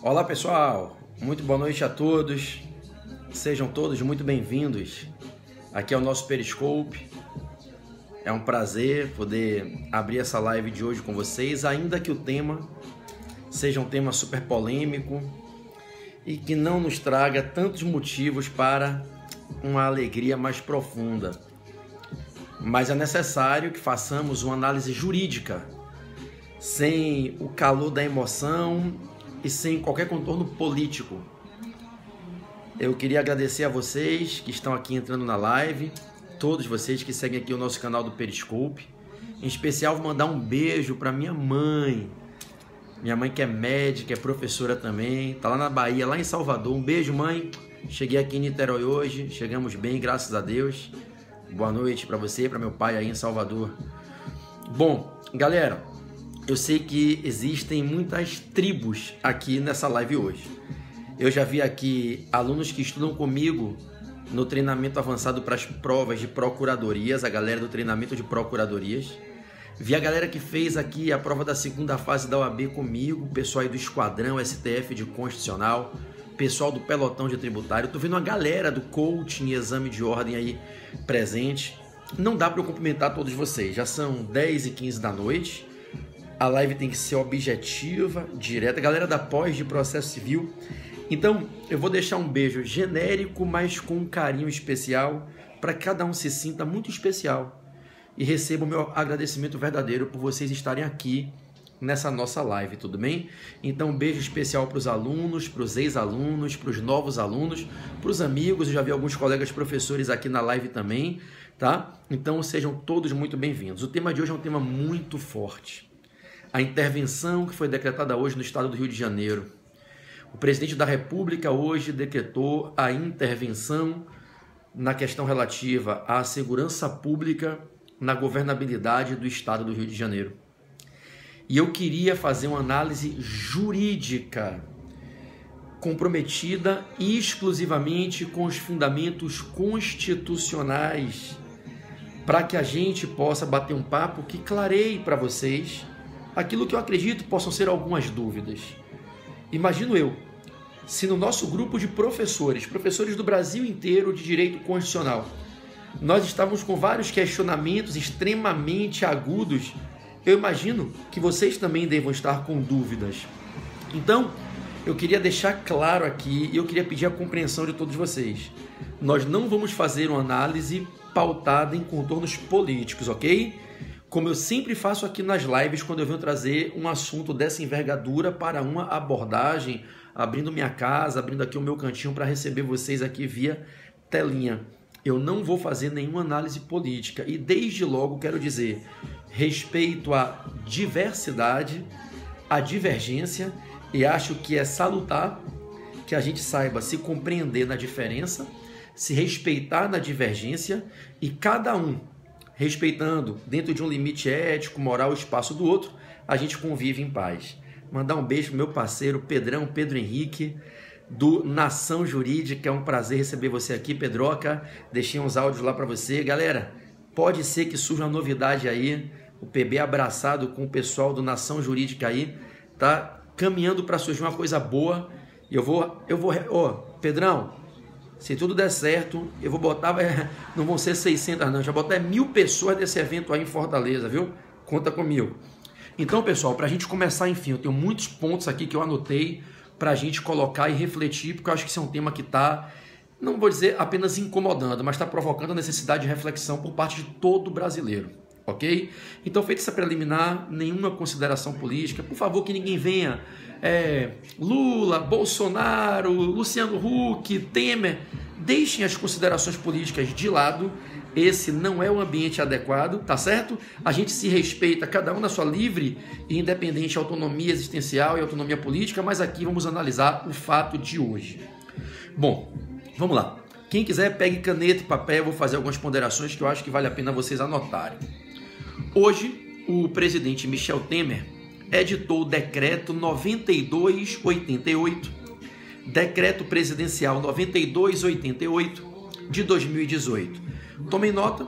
Olá pessoal, muito boa noite a todos, sejam todos muito bem-vindos. Aqui é o nosso Periscope, é um prazer poder abrir essa live de hoje com vocês, ainda que o tema seja um tema super polêmico e que não nos traga tantos motivos para uma alegria mais profunda. Mas é necessário que façamos uma análise jurídica, sem o calor da emoção e sem qualquer contorno político. Eu queria agradecer a vocês que estão aqui entrando na live, todos vocês que seguem aqui o nosso canal do Periscope. Em especial, vou mandar um beijo para minha mãe que é médica, é professora também, tá lá na Bahia, lá em Salvador. Um beijo, mãe. Cheguei aqui em Niterói hoje, chegamos bem, graças a Deus. Boa noite para você e para meu pai aí em Salvador. Bom, galera, eu sei que existem muitas tribos aqui nessa live hoje. Eu já vi aqui alunos que estudam comigo no treinamento avançado para as provas de procuradorias, a galera do treinamento de procuradorias. Vi a galera que fez aqui a prova da segunda fase da OAB comigo, o pessoal aí do Esquadrão STF de Constitucional, pessoal do Pelotão de Tributário. Tô vendo uma galera do coaching e exame de ordem aí presente. Não dá para eu cumprimentar todos vocês, já são 10h15 da noite. A live tem que ser objetiva, direta. Galera da pós de processo civil. Então, eu vou deixar um beijo genérico, mas com um carinho especial, para que cada um se sinta muito especial e receba o meu agradecimento verdadeiro por vocês estarem aqui nessa nossa live, tudo bem? Então, um beijo especial para os alunos, para os ex-alunos, para os novos alunos, para os amigos. Eu já vi alguns colegas professores aqui na live também, tá? Então, sejam todos muito bem-vindos. O tema de hoje é um tema muito forte. A intervenção que foi decretada hoje no estado do Rio de Janeiro. O presidente da República hoje decretou a intervenção na questão relativa à segurança pública na governabilidade do estado do Rio de Janeiro. E eu queria fazer uma análise jurídica comprometida exclusivamente com os fundamentos constitucionais, para que a gente possa bater um papo que clareie para vocês aquilo que eu acredito possam ser algumas dúvidas. Imagino eu, se no nosso grupo de professores do Brasil inteiro de direito constitucional, nós estávamos com vários questionamentos extremamente agudos, eu imagino que vocês também devam estar com dúvidas. Então, eu queria deixar claro aqui, e eu queria pedir a compreensão de todos vocês. Nós não vamos fazer uma análise pautada em contornos políticos, ok? Como eu sempre faço aqui nas lives, quando eu venho trazer um assunto dessa envergadura para uma abordagem, abrindo minha casa, abrindo aqui o meu cantinho para receber vocês aqui via telinha. Eu não vou fazer nenhuma análise política e desde logo quero dizer, respeito à diversidade, à divergência, e acho que é salutar que a gente saiba se compreender na diferença, se respeitar na divergência e cada um respeitando dentro de um limite ético, moral, o espaço do outro, a gente convive em paz. Mandar um beijo pro meu parceiro Pedrão, Pedro Henrique, do Nação Jurídica. É um prazer receber você aqui, Pedroca. Deixei uns áudios lá para você. Galera, pode ser que surja uma novidade aí. O PB abraçado com o pessoal do Nação Jurídica aí, tá caminhando para surgir uma coisa boa. E Pedrão, se tudo der certo, eu vou botar, não vão ser 600 não, já vou botar 1.000 pessoas desse evento aí em Fortaleza, viu? Conta comigo. Então, pessoal, para a gente começar, enfim, eu tenho muitos pontos aqui que eu anotei para a gente colocar e refletir, porque eu acho que esse é um tema que está, não vou dizer apenas incomodando, mas está provocando a necessidade de reflexão por parte de todo brasileiro, ok? Então, feita essa preliminar, nenhuma consideração política, por favor, que ninguém venha... Lula, Bolsonaro, Luciano Huck, Temer, deixem as considerações políticas de lado. Esse não é o ambiente adequado, tá certo? A gente se respeita, cada um na sua livre e independente autonomia existencial e autonomia política, mas aqui vamos analisar o fato de hoje. Bom, vamos lá. Quem quiser, pegue caneta e papel, eu vou fazer algumas ponderações que eu acho que vale a pena vocês anotarem. Hoje, o presidente Michel Temer editou o decreto 9288, decreto presidencial 9288 de 2018. Tomem nota,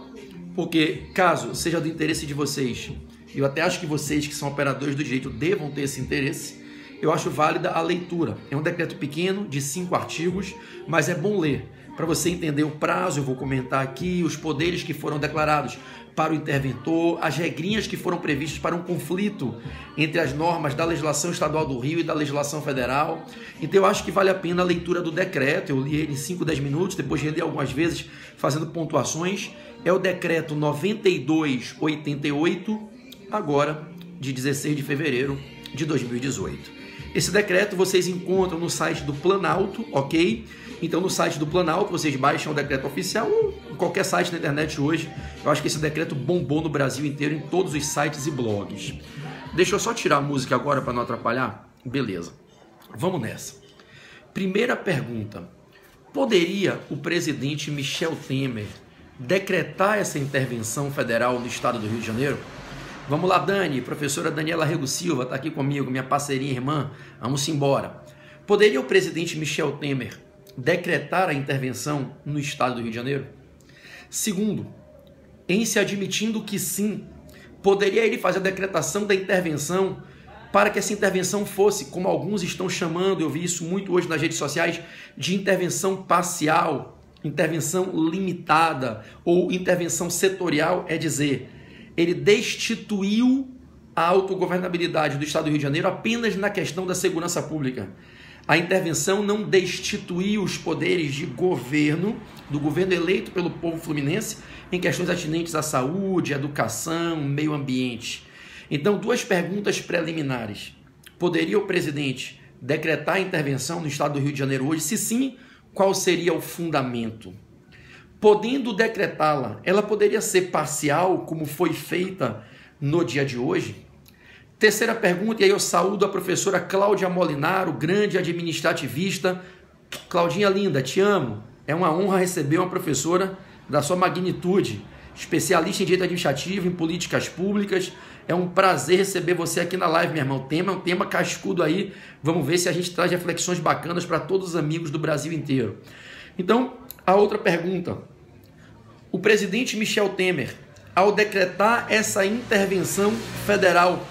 porque caso seja do interesse de vocês, eu até acho que vocês que são operadores do direito devam ter esse interesse, eu acho válida a leitura. É um decreto pequeno, de 5 artigos, mas é bom ler. Para você entender o prazo, eu vou comentar aqui os poderes que foram declarados para o interventor, as regrinhas que foram previstas para um conflito entre as normas da legislação estadual do Rio e da legislação federal. Então eu acho que vale a pena a leitura do decreto. Eu li ele em 5, 10 minutos, depois reli algumas vezes fazendo pontuações. É o decreto 9288, agora de 16 de fevereiro de 2018. Esse decreto vocês encontram no site do Planalto, ok? Então no site do Planalto vocês baixam o decreto oficial ou em qualquer site na internet hoje. Eu acho que esse decreto bombou no Brasil inteiro, em todos os sites e blogs. Deixa eu só tirar a música agora para não atrapalhar. Beleza, vamos nessa. Primeira pergunta: poderia o presidente Michel Temer decretar essa intervenção federal no estado do Rio de Janeiro? Vamos lá, Dani, professora Daniela Rego Silva está aqui comigo, minha parceirinha irmã, vamos embora. Poderia o presidente Michel Temer decretar a intervenção no estado do Rio de Janeiro? Segundo, em se admitindo que sim, poderia ele fazer a decretação da intervenção para que essa intervenção fosse, como alguns estão chamando, eu vi isso muito hoje nas redes sociais, de intervenção parcial, intervenção limitada ou intervenção setorial, é dizer, ele destituiu a autogovernabilidade do estado do Rio de Janeiro apenas na questão da segurança pública. A intervenção não destituiu os poderes de governo, do governo eleito pelo povo fluminense, em questões atinentes à saúde, educação, meio ambiente. Então, duas perguntas preliminares. Poderia o presidente decretar a intervenção no estado do Rio de Janeiro hoje? Se sim, qual seria o fundamento? Podendo decretá-la, ela poderia ser parcial, como foi feita no dia de hoje? Terceira pergunta, e aí eu saúdo a professora Cláudia Molinaro, grande administrativista. Claudinha linda, te amo. É uma honra receber uma professora da sua magnitude, especialista em direito administrativo, em políticas públicas. É um prazer receber você aqui na live, meu irmão. O tema é um tema cascudo aí. Vamos ver se a gente traz reflexões bacanas para todos os amigos do Brasil inteiro. Então, a outra pergunta. O presidente Michel Temer, ao decretar essa intervenção federal,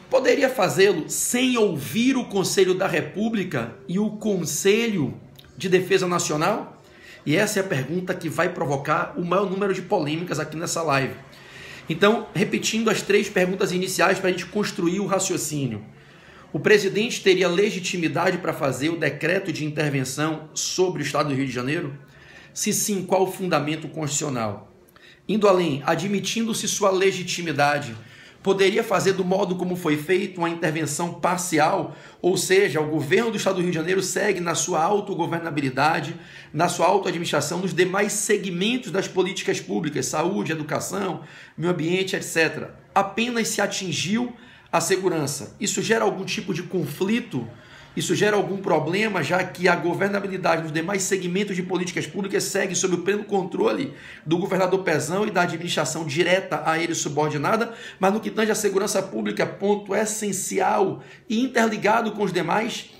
poderia fazê-lo sem ouvir o Conselho da República e o Conselho de Defesa Nacional? E essa é a pergunta que vai provocar o maior número de polêmicas aqui nessa live. Então, repetindo as 3 perguntas iniciais para a gente construir o raciocínio. O presidente teria legitimidade para fazer o decreto de intervenção sobre o estado do Rio de Janeiro? Se sim, qual o fundamento constitucional? Indo além, admitindo-se sua legitimidade, poderia fazer do modo como foi feito uma intervenção parcial, ou seja, o governo do estado do Rio de Janeiro segue na sua autogovernabilidade, na sua autoadministração, nos demais segmentos das políticas públicas, saúde, educação, meio ambiente, etc. Apenas se atingiu a segurança. Isso gera algum tipo de conflito? Isso gera algum problema, já que a governabilidade nos demais segmentos de políticas públicas segue sob o pleno controle do governador Pezão e da administração direta a ele subordinada, mas no que tange à segurança pública, ponto essencial e interligado com os demais,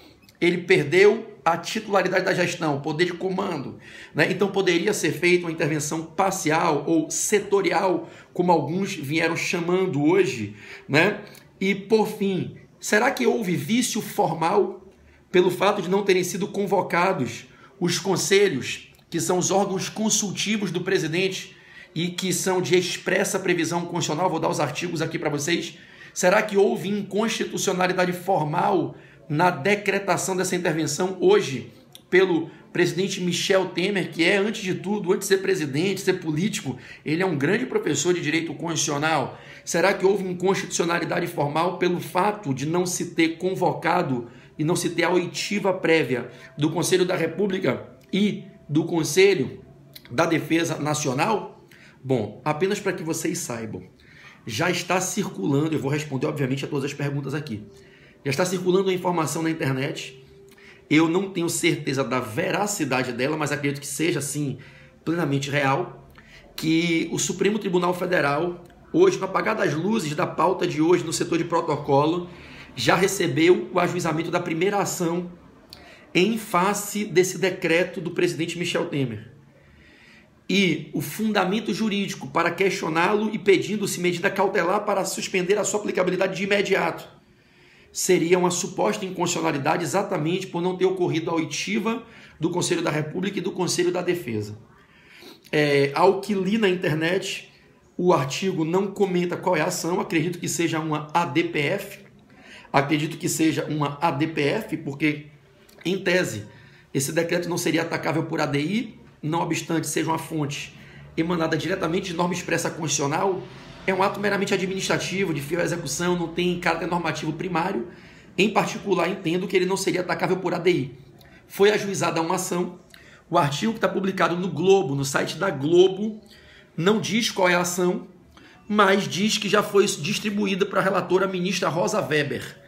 ele perdeu a titularidade da gestão, o poder de comando, né? Então poderia ser feita uma intervenção parcial ou setorial, como alguns vieram chamando hoje, né? E por fim, será que houve vício formal pelo fato de não terem sido convocados os conselhos, que são os órgãos consultivos do presidente e que são de expressa previsão constitucional? Vou dar os artigos aqui para vocês. Será que houve inconstitucionalidade formal na decretação dessa intervenção hoje pelo presidente Michel Temer, que é, antes de tudo, antes de ser presidente, ser político, ele é um grande professor de direito constitucional? Será que houve inconstitucionalidade formal pelo fato de não se ter convocado e não se ter a oitiva prévia do Conselho da República e do Conselho da Defesa Nacional? Bom, apenas para que vocês saibam, já está circulando, eu vou responder obviamente a todas as perguntas aqui, já está circulando a informação na internet. Eu não tenho certeza da veracidade dela, mas acredito que seja, sim, plenamente real, que o Supremo Tribunal Federal, hoje, no apagar das luzes da pauta de hoje no setor de protocolo, já recebeu o ajuizamento da primeira ação em face desse decreto do presidente Michel Temer. E o fundamento jurídico para questioná-lo e pedindo-se medida cautelar para suspender a sua aplicabilidade de imediato seria uma suposta inconstitucionalidade exatamente por não ter ocorrido a oitiva do Conselho da República e do Conselho da Defesa. Ao que li na internet, o artigo não comenta qual é a ação, acredito que seja uma ADPF, porque, em tese, esse decreto não seria atacável por ADI, não obstante seja uma fonte emanada diretamente de norma expressa constitucional, é um ato meramente administrativo, de fiel execução, não tem caráter normativo primário. Em particular, entendo que ele não seria atacável por ADI. Foi ajuizada uma ação. O artigo que está publicado no Globo, no site da Globo, não diz qual é a ação, mas diz que já foi distribuída para a relatora ministra Rosa Weber.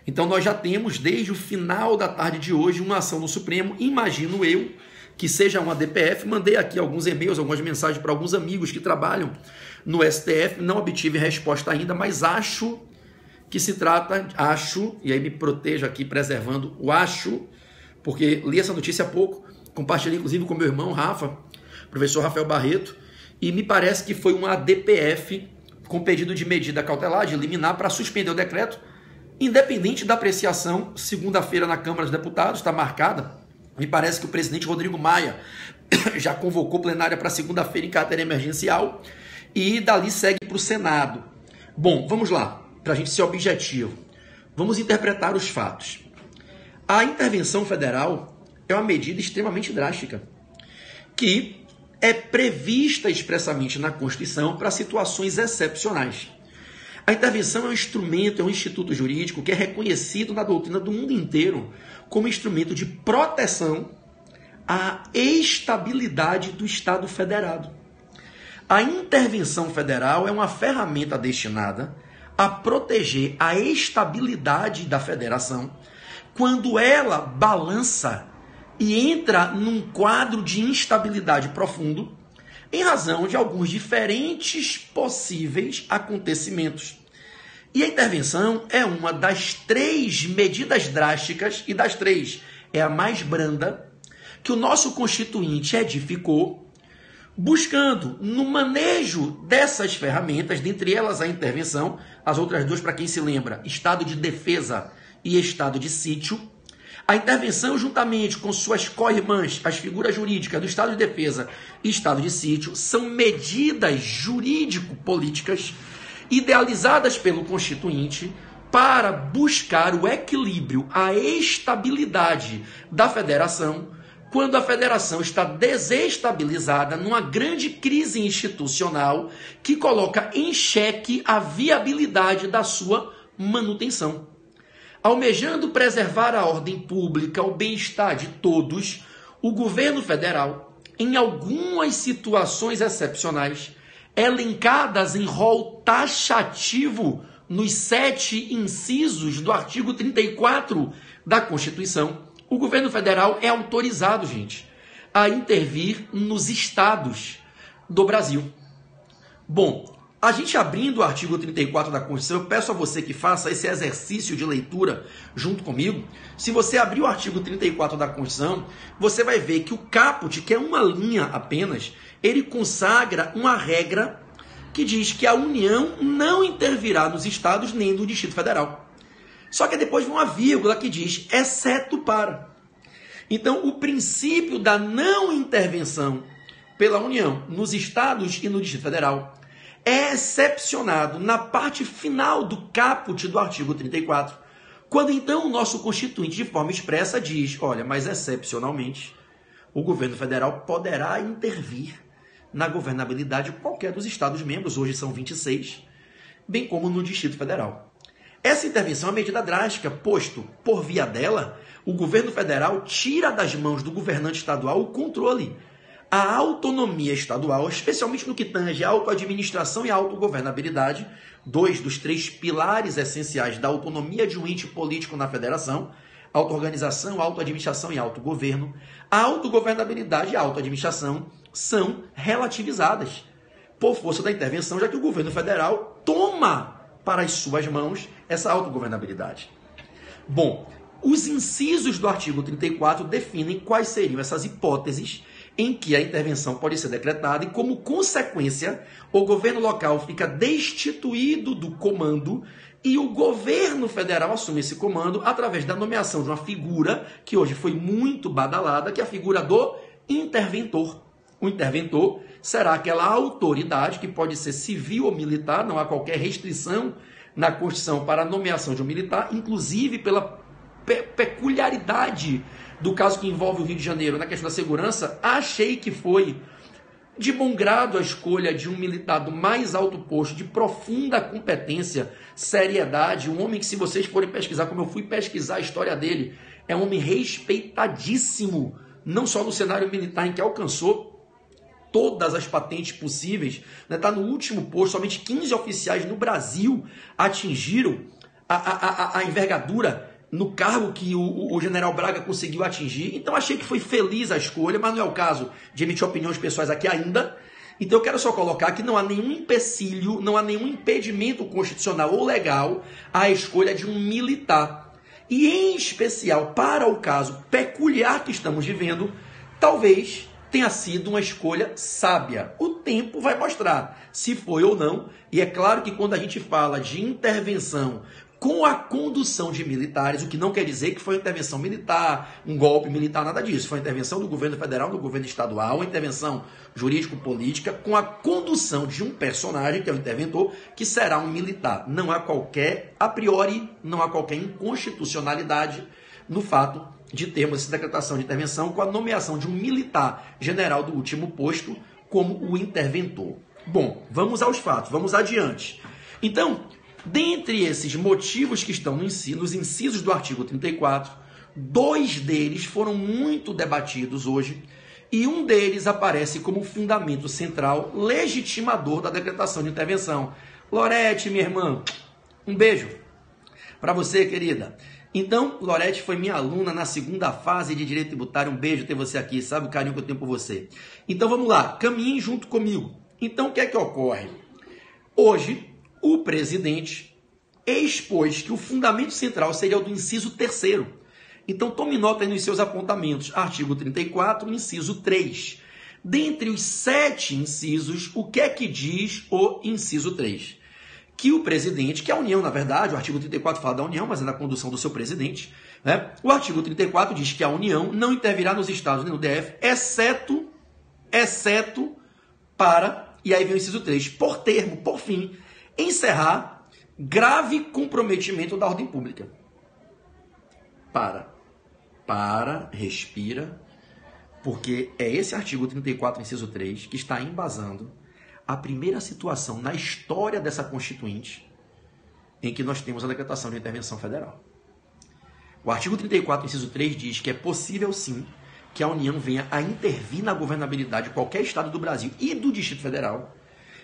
Então nós já temos, desde o final da tarde de hoje, uma ação no Supremo, imagino eu, que seja uma DPF. Mandei aqui alguns e-mails, algumas mensagens para alguns amigos que trabalham no STF, não obtive resposta ainda, mas acho que se trata, e aí me protejo aqui preservando o acho, porque li essa notícia há pouco, compartilhei inclusive com meu irmão Rafa, professor Rafael Barreto, e me parece que foi uma DPF com pedido de medida cautelar, de liminar, para suspender o decreto, independente da apreciação. Segunda-feira na Câmara dos Deputados, está marcada. Me parece que o presidente Rodrigo Maia já convocou plenária para segunda-feira em caráter emergencial e dali segue para o Senado. Bom, vamos lá, para a gente ser objetivo. Vamos interpretar os fatos. A intervenção federal é uma medida extremamente drástica, que é prevista expressamente na Constituição para situações excepcionais. A intervenção é um instrumento, é um instituto jurídico que é reconhecido na doutrina do mundo inteiro como instrumento de proteção à estabilidade do Estado federado. A intervenção federal é uma ferramenta destinada a proteger a estabilidade da federação quando ela balança e entra num quadro de instabilidade profundo em razão de alguns diferentes possíveis acontecimentos. E a intervenção é uma das 3 medidas drásticas, e das 3 é a mais branda, que o nosso Constituinte edificou, buscando no manejo dessas ferramentas, dentre elas a intervenção, as outras 2, para quem se lembra, estado de defesa e estado de sítio. A intervenção, juntamente com suas co-irmãs, as figuras jurídicas do estado de defesa e estado de sítio, são medidas jurídico-políticas idealizadas pelo Constituinte para buscar o equilíbrio, a estabilidade da federação, quando a federação está desestabilizada numa grande crise institucional que coloca em xeque a viabilidade da sua manutenção. Almejando preservar a ordem pública, o bem-estar de todos, o governo federal, em algumas situações excepcionais, elencadas em rol taxativo nos 7 incisos do artigo 34 da Constituição, o governo federal é autorizado, gente, a intervir nos estados do Brasil. Bom, a gente abrindo o artigo 34 da Constituição, eu peço a você que faça esse exercício de leitura junto comigo. Se você abrir o artigo 34 da Constituição, você vai ver que o caput, que é uma linha apenas, ele consagra uma regra que diz que a União não intervirá nos estados nem no Distrito Federal. Só que depois vem uma vírgula que diz, exceto para. Então, o princípio da não intervenção pela União nos estados e no Distrito Federal é excepcionado na parte final do caput do artigo 34, quando então o nosso Constituinte, de forma expressa, diz, olha, mas excepcionalmente, o governo federal poderá intervir na governabilidade de qualquer dos estados membros, hoje são 26, bem como no Distrito Federal. Essa intervenção é uma medida drástica, posto, por via dela, o governo federal tira das mãos do governante estadual o controle, a autonomia estadual, especialmente no que tange a autoadministração e a autogovernabilidade, 2 dos 3 pilares essenciais da autonomia de um ente político na federação, auto-organização, auto-administração e autogoverno. A autogovernabilidade e a auto-administração são relativizadas por força da intervenção, já que o governo federal toma para as suas mãos essa autogovernabilidade. Bom, os incisos do artigo 34 definem quais seriam essas hipóteses em que a intervenção pode ser decretada e, como consequência, o governo local fica destituído do comando E o governo federal assume esse comando através da nomeação de uma figura que hoje foi muito badalada, que é a figura do interventor. O interventor será aquela autoridade que pode ser civil ou militar, não há qualquer restrição na Constituição para a nomeação de um militar, inclusive pela peculiaridade do caso que envolve o Rio de Janeiro na questão da segurança, achei que foi de bom grado a escolha de um militar do mais alto posto, de profunda competência, seriedade, um homem que, se vocês forem pesquisar, como eu fui pesquisar a história dele, é um homem respeitadíssimo, não só no cenário militar em que alcançou todas as patentes possíveis, está no último posto, somente 15 oficiais no Brasil atingiram a envergadura no cargo que o general Braga conseguiu atingir. Então achei que foi feliz a escolha, mas não é o caso de emitir opiniões pessoais aqui ainda. Então eu quero só colocar que não há nenhum empecilho, não há nenhum impedimento constitucional ou legal à escolha de um militar. E em especial para o caso peculiar que estamos vivendo, talvez tenha sido uma escolha sábia. O tempo vai mostrar se foi ou não. E é claro que quando a gente fala de intervenção com a condução de militares, o que não quer dizer que foi uma intervenção militar, um golpe militar, nada disso. Foi uma intervenção do governo federal, do governo estadual, uma intervenção jurídico-política com a condução de um personagem, que é o interventor, que será um militar. Não há qualquer, a priori, não há qualquer inconstitucionalidade no fato de termos essa decretação de intervenção com a nomeação de um militar general do último posto como o interventor. Bom, vamos aos fatos, vamos adiante. Então, dentre esses motivos que estão nos incisos do artigo 34, 2 deles foram muito debatidos hoje, e um deles aparece como fundamento central legitimador da decretação de intervenção. Lorete, minha irmã, um beijo para você, querida. Então, Lorete foi minha aluna na segunda fase de Direito Tributário. Um beijo ter você aqui, sabe o carinho que eu tenho por você. Então, vamos lá, caminhem junto comigo. Então, o que é que ocorre? Hoje, o presidente expôs que o fundamento central seria o do inciso 3º. Então, tome nota aí nos seus apontamentos. Artigo 34, inciso 3. Dentre os 7 incisos, o que é que diz o inciso 3? Que o presidente, que é a União, na verdade, o artigo 34 fala da União, mas é na condução do seu presidente, né? O artigo 34 diz que a União não intervirá nos estados nem no DF, exceto para, e aí vem o inciso 3, por termo, por fim, encerrar grave comprometimento da ordem pública. Respira, porque é esse artigo 34, inciso 3, que está embasando a primeira situação na história dessa Constituinte em que nós temos a decretação de intervenção federal. O artigo 34, inciso 3, diz que é possível, sim, que a União venha a intervir na governabilidade de qualquer estado do Brasil e do Distrito Federal.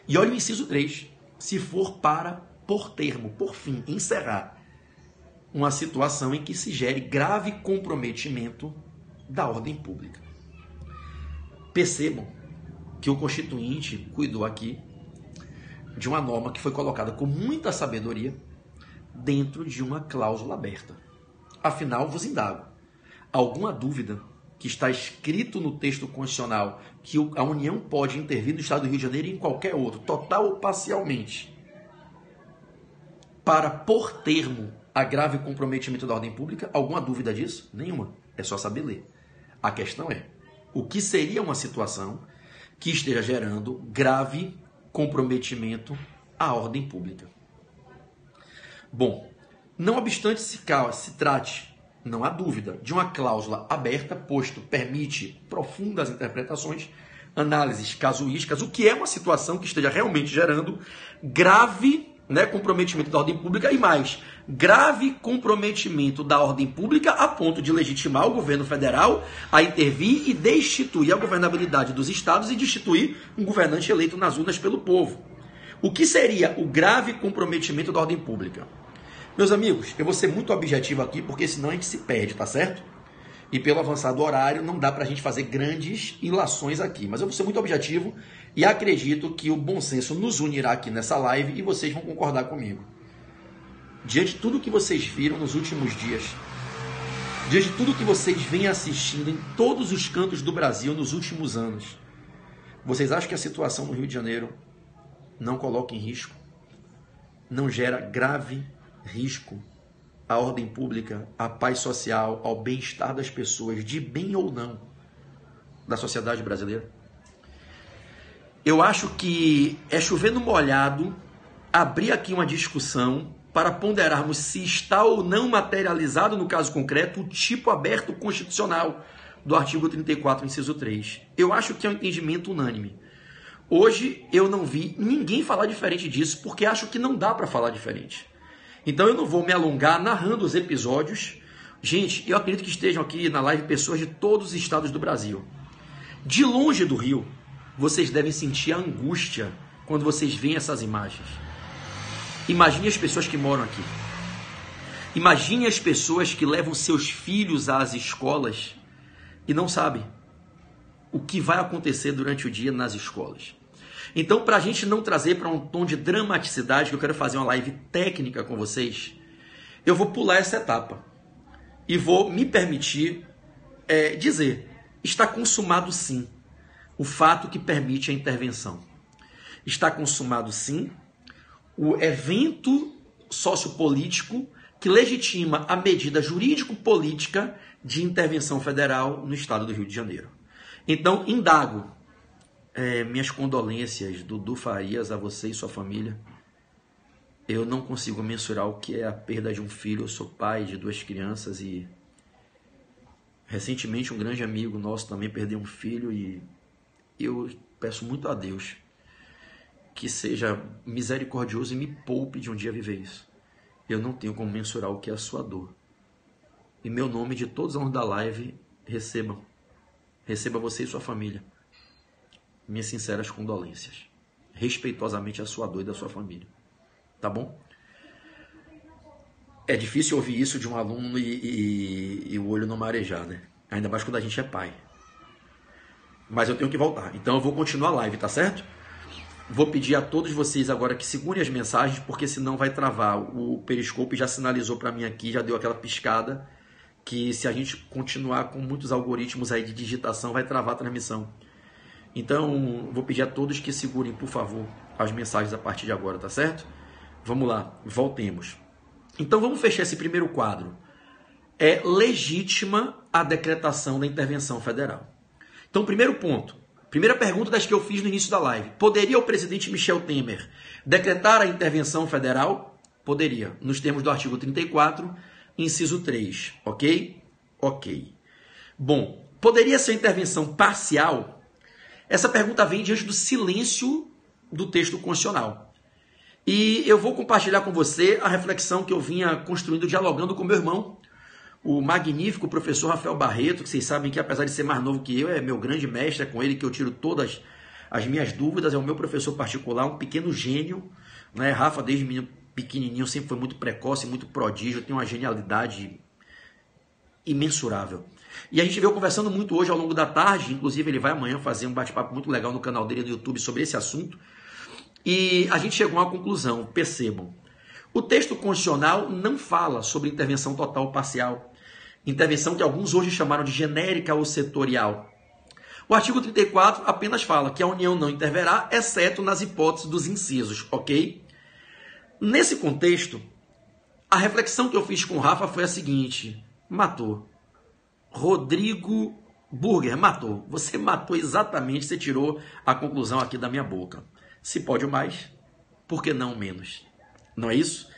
E olha o inciso 3, se for para, por termo, por fim, encerrar uma situação em que se gere grave comprometimento da ordem pública. Percebam que o Constituinte cuidou aqui de uma norma que foi colocada com muita sabedoria dentro de uma cláusula aberta. Afinal, vos indago, alguma dúvida que está escrito no texto constitucional que a União pode intervir no Estado do Rio de Janeiro e em qualquer outro, total ou parcialmente, para pôr termo a grave comprometimento da ordem pública? Alguma dúvida disso? Nenhuma. É só saber ler. A questão é, o que seria uma situação que esteja gerando grave comprometimento à ordem pública? Bom, não obstante se trate, não há dúvida, de uma cláusula aberta, posto permite profundas interpretações, análises casuísticas, o que é uma situação que esteja realmente gerando grave comprometimento da ordem pública e mais, grave comprometimento da ordem pública a ponto de legitimar o governo federal a intervir e destituir a governabilidade dos estados e destituir um governante eleito nas urnas pelo povo. O que seria o grave comprometimento da ordem pública? Meus amigos, eu vou ser muito objetivo aqui, porque senão a gente se perde, tá certo? E pelo avançado horário não dá pra gente fazer grandes ilações aqui, mas eu vou ser muito objetivo e acredito que o bom senso nos unirá aqui nessa live e vocês vão concordar comigo. Diante de tudo que vocês viram nos últimos dias, diante de tudo que vocês vêm assistindo em todos os cantos do Brasil nos últimos anos, vocês acham que a situação no Rio de Janeiro não coloca em risco, não gera grave risco à ordem pública, à paz social, ao bem-estar das pessoas, de bem ou não, da sociedade brasileira? Eu acho que é chover no molhado abrir aqui uma discussão para ponderarmos se está ou não materializado, no caso concreto, o tipo aberto constitucional do artigo 34, inciso 3. Eu acho que é um entendimento unânime. Hoje eu não vi ninguém falar diferente disso, porque acho que não dá para falar diferente. Então eu não vou me alongar narrando os episódios. Gente, eu acredito que estejam aqui na live pessoas de todos os estados do Brasil. De longe do Rio, vocês devem sentir a angústia quando vocês veem essas imagens. Imagine as pessoas que moram aqui. Imagine as pessoas que levam seus filhos às escolas e não sabem o que vai acontecer durante o dia nas escolas. Então, para a gente não trazer para um tom de dramaticidade, que eu quero fazer uma live técnica com vocês, eu vou pular essa etapa e vou me permitir dizer, está consumado sim o fato que permite a intervenção. Está consumado sim o evento sociopolítico que legitima a medida jurídico-política de intervenção federal no estado do Rio de Janeiro. Então, indago minhas condolências, Dudu Farias, a você e sua família. Eu não consigo mensurar o que é a perda de um filho. Eu sou pai de 2 crianças e recentemente um grande amigo nosso também perdeu um filho e eu peço muito a Deus que seja misericordioso e me poupe de um dia viver isso. Eu não tenho como mensurar o que é a sua dor. Em meu nome, de todos os alunos da live, receba você e sua família minhas sinceras condolências. Respeitosamente a sua dor e da sua família. Tá bom? É difícil ouvir isso de um aluno e o olho não marejar, né? Ainda mais quando a gente é pai. Mas eu tenho que voltar. Então eu vou continuar a live, tá certo? Vou pedir a todos vocês agora que segurem as mensagens, porque senão vai travar. O Periscope já sinalizou para mim aqui, já deu aquela piscada, que se a gente continuar com muitos algoritmos aí de digitação, vai travar a transmissão. Então, vou pedir a todos que segurem, por favor, as mensagens a partir de agora, tá certo? Vamos lá, voltemos. Então, vamos fechar esse primeiro quadro. É legítima a decretação da intervenção federal. Então, primeiro ponto. Primeira pergunta das que eu fiz no início da live. Poderia o presidente Michel Temer decretar a intervenção federal? Poderia, nos termos do artigo 34, inciso 3. Ok? Ok. Bom, poderia ser intervenção parcial? Essa pergunta vem diante do silêncio do texto constitucional. E eu vou compartilhar com você a reflexão que eu vinha construindo, dialogando com meu irmão, o magnífico professor Rafael Barreto, que vocês sabem que, apesar de ser mais novo que eu, é meu grande mestre, é com ele que eu tiro todas as minhas dúvidas, é o meu professor particular, um pequeno gênio, né? Rafa, desde menino pequenininho, sempre foi muito precoce, muito prodígio, tem uma genialidade imensurável. E a gente veio conversando muito hoje ao longo da tarde, inclusive ele vai amanhã fazer um bate-papo muito legal no canal dele no YouTube sobre esse assunto, e a gente chegou a uma conclusão, percebam, o texto constitucional não fala sobre intervenção total ou parcial, intervenção que alguns hoje chamaram de genérica ou setorial. O artigo 34 apenas fala que a União não interverá, exceto nas hipóteses dos incisos, ok? Nesse contexto, a reflexão que eu fiz com o Rafa foi a seguinte: matou. Rodrigo Burger, matou. Você matou exatamente, você tirou a conclusão aqui da minha boca. Se pode o mais, por que não o menos? Não é isso?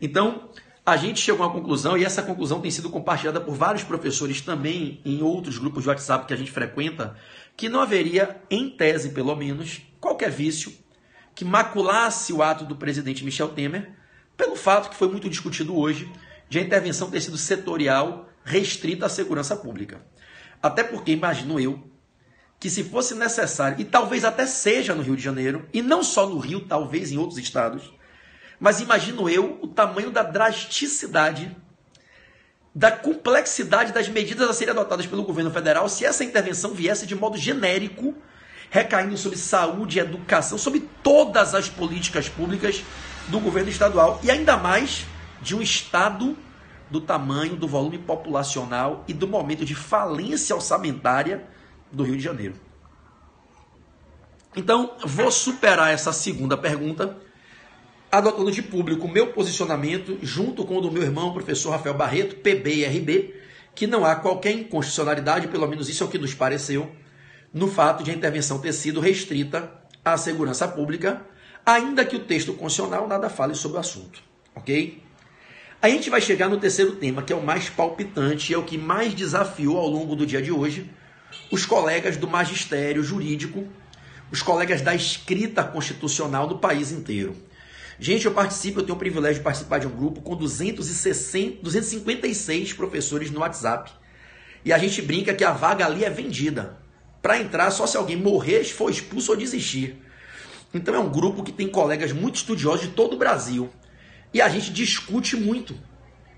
Então, a gente chegou a uma conclusão, e essa conclusão tem sido compartilhada por vários professores também em outros grupos de WhatsApp que a gente frequenta, que não haveria, em tese pelo menos, qualquer vício que maculasse o ato do presidente Michel Temer, pelo fato que foi muito discutido hoje, de a intervenção ter sido setorial, restrita à segurança pública. Até porque, imagino eu, que se fosse necessário, e talvez até seja no Rio de Janeiro, e não só no Rio, talvez em outros estados, mas imagino eu o tamanho da drasticidade, da complexidade das medidas a serem adotadas pelo governo federal se essa intervenção viesse de modo genérico, recaindo sobre saúde, educação, sobre todas as políticas públicas do governo estadual, e ainda mais de um estado do tamanho, do volume populacional e do momento de falência orçamentária do Rio de Janeiro. Então, vou superar essa segunda pergunta adotando de público o meu posicionamento, junto com o do meu irmão, professor Rafael Barreto, PB e RB, que não há qualquer inconstitucionalidade, pelo menos isso é o que nos pareceu, no fato de a intervenção ter sido restrita à segurança pública, ainda que o texto constitucional nada fale sobre o assunto, ok? A gente vai chegar no terceiro tema, que é o mais palpitante, é o que mais desafiou ao longo do dia de hoje os colegas do magistério jurídico, os colegas da escrita constitucional no país inteiro. Gente, eu tenho o privilégio de participar de um grupo com 256 professores no WhatsApp. E a gente brinca que a vaga ali é vendida. Para entrar, só se alguém morrer, for expulso ou desistir. Então é um grupo que tem colegas muito estudiosos de todo o Brasil. E a gente discute muito,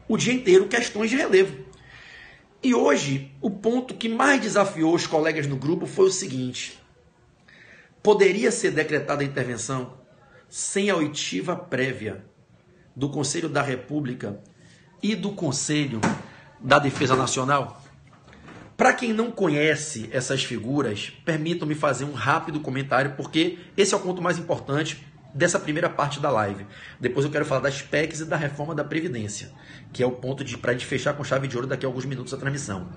o dia inteiro, questões de relevo. E hoje, o ponto que mais desafiou os colegas no grupo foi o seguinte: poderia ser decretada a intervenção sem a oitiva prévia do Conselho da República e do Conselho da Defesa Nacional? Para quem não conhece essas figuras, permitam-me fazer um rápido comentário, porque esse é o ponto mais importante dessa primeira parte da live. Depois eu quero falar das PECs e da reforma da Previdência, que é o ponto para a gente fechar com chave de ouro daqui a alguns minutos a transmissão.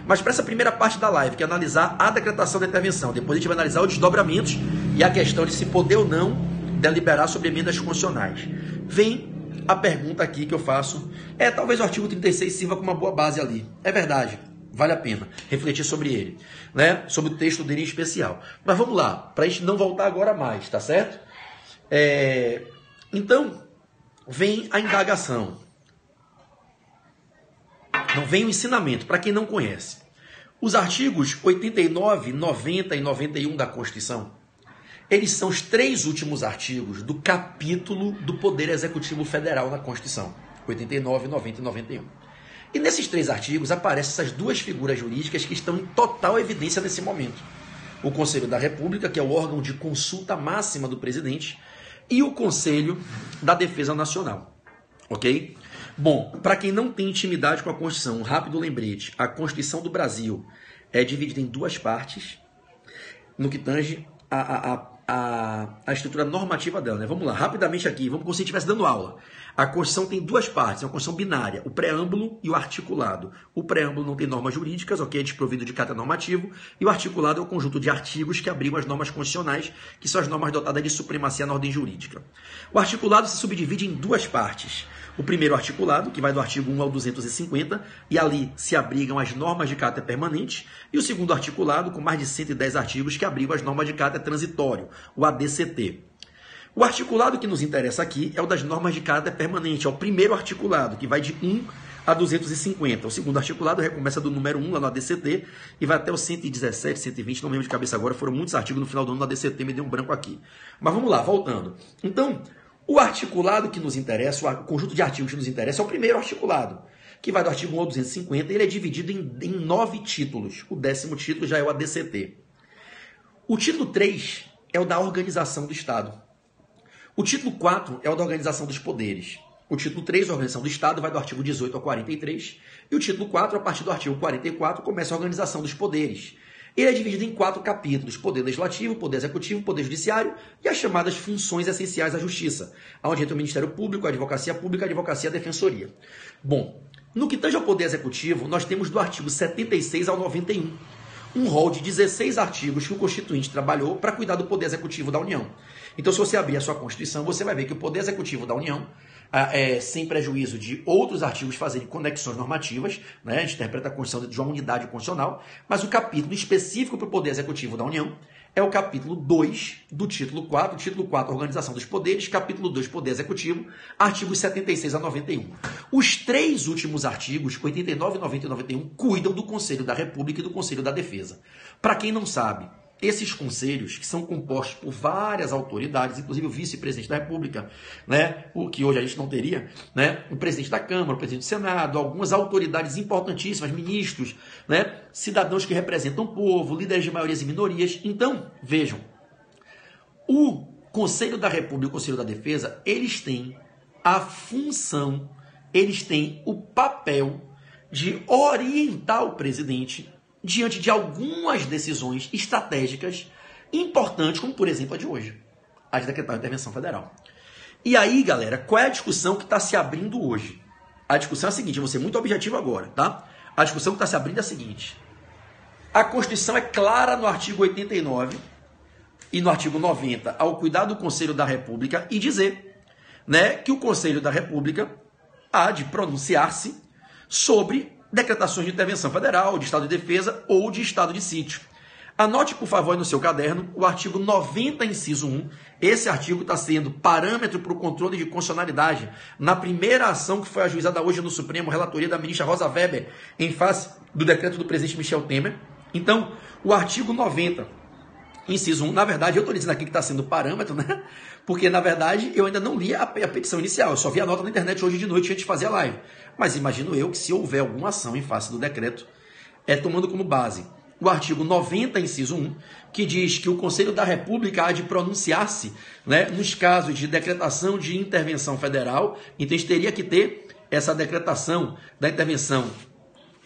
Mas para essa primeira parte da live, que é analisar a decretação da intervenção, depois a gente vai analisar os desdobramentos e a questão de se poder ou não deliberar sobre emendas constitucionais. Vem a pergunta aqui que eu faço, talvez o artigo 36 sirva como uma boa base ali. É verdade. Vale a pena refletir sobre ele, né? Sobre o texto dele em especial. Mas vamos lá, para a gente não voltar agora mais, tá certo? Então, vem a indagação. Não vem o ensinamento, para quem não conhece. Os artigos 89, 90 e 91 da Constituição, eles são os 3 últimos artigos do capítulo do Poder Executivo Federal na Constituição. 89, 90 e 91. E nesses 3 artigos aparecem essas 2 figuras jurídicas que estão em total evidência nesse momento. O Conselho da República, que é o órgão de consulta máxima do presidente, e o Conselho da Defesa Nacional. Ok? Bom, para quem não tem intimidade com a Constituição, um rápido lembrete: a Constituição do Brasil é dividida em 2 partes, no que tange a estrutura normativa dela, né? Vamos lá, rapidamente aqui, vamos como se estivesse dando aula. A Constituição tem 2 partes, é uma Constituição binária, o preâmbulo e o articulado. O preâmbulo não tem normas jurídicas, ok, é desprovido de caráter normativo, e o articulado é o conjunto de artigos que abrigam as normas constitucionais, que são as normas dotadas de supremacia na ordem jurídica. O articulado se subdivide em 2 partes. O primeiro articulado, que vai do artigo 1 ao 250, e ali se abrigam as normas de caráter permanente, e o segundo articulado, com mais de 110 artigos, que abrigam as normas de caráter transitório, o ADCT. O articulado que nos interessa aqui é o das normas de caráter permanente, é o primeiro articulado, que vai de 1 a 250. O segundo articulado recomeça do número 1 lá no ADCT e vai até o 117, 120, não lembro de cabeça agora, foram muitos artigos no final do ano no ADCT, me deu um branco aqui. Mas vamos lá, voltando. Então, o articulado que nos interessa, o conjunto de artigos que nos interessa é o primeiro articulado, que vai do artigo 1 ao 250, e ele é dividido em 9 títulos. O 10º título já é o ADCT. O título 3 é o da organização do Estado. O título 4 é o da organização dos poderes. O título 3, a organização do Estado, vai do artigo 18 ao 43. E o título 4, a partir do artigo 44, começa a organização dos poderes. Ele é dividido em 4 capítulos: Poder Legislativo, Poder Executivo, Poder Judiciário e as chamadas funções essenciais à Justiça, onde entra o Ministério Público, a Advocacia Pública, a Advocacia e a Defensoria. Bom, no que tange ao Poder Executivo, nós temos do artigo 76 ao 91, um rol de 16 artigos que o Constituinte trabalhou para cuidar do Poder Executivo da União. Então, se você abrir a sua Constituição, você vai ver que o Poder Executivo da União, sem prejuízo de outros artigos fazerem conexões normativas, né? A gente interpreta a Constituição de uma unidade constitucional, mas o capítulo específico para o Poder Executivo da União é o capítulo 2 do título 4, título 4, Organização dos Poderes, capítulo 2, Poder Executivo, artigos 76 a 91. Os 3 últimos artigos, 89, 90 e 91, cuidam do Conselho da República e do Conselho da Defesa. Para quem não sabe, esses conselhos, que são compostos por várias autoridades, inclusive o vice-presidente da República, né, o que hoje a gente não teria, né, o presidente da Câmara, o presidente do Senado, algumas autoridades importantíssimas, ministros, né, cidadãos que representam o povo, líderes de maiorias e minorias. Então, vejam, o Conselho da República e o Conselho da Defesa, eles têm a função, eles têm o papel de orientar o presidente diante de algumas decisões estratégicas importantes, como, por exemplo, a de hoje, a de decretar a intervenção federal. E aí, galera, qual é a discussão que está se abrindo hoje? A discussão é a seguinte, eu vou ser muito objetivo agora, tá? A discussão que está se abrindo é a seguinte. A Constituição é clara no artigo 89 e no artigo 90 ao cuidar do Conselho da República e dizer, né, que o Conselho da República há de pronunciar-se sobre decretações de intervenção federal, de estado de defesa ou de estado de sítio. Anote, por favor, aí no seu caderno, o artigo 90, inciso 1. Esse artigo está sendo parâmetro para o controle de constitucionalidade na primeira ação que foi ajuizada hoje no Supremo, relatoria da ministra Rosa Weber, em face do decreto do presidente Michel Temer. Então, o artigo 90, inciso 1, na verdade, eu estou dizendo aqui que está sendo parâmetro, né? Porque, na verdade, eu ainda não li a petição inicial. Eu só vi a nota na internet hoje de noite antes de fazer a live. Mas imagino eu que se houver alguma ação em face do decreto, tomando como base o artigo 90, inciso 1, que diz que o Conselho da República há de pronunciar-se, né, nos casos de decretação de intervenção federal. Então, a gente teria que ter essa decretação da intervenção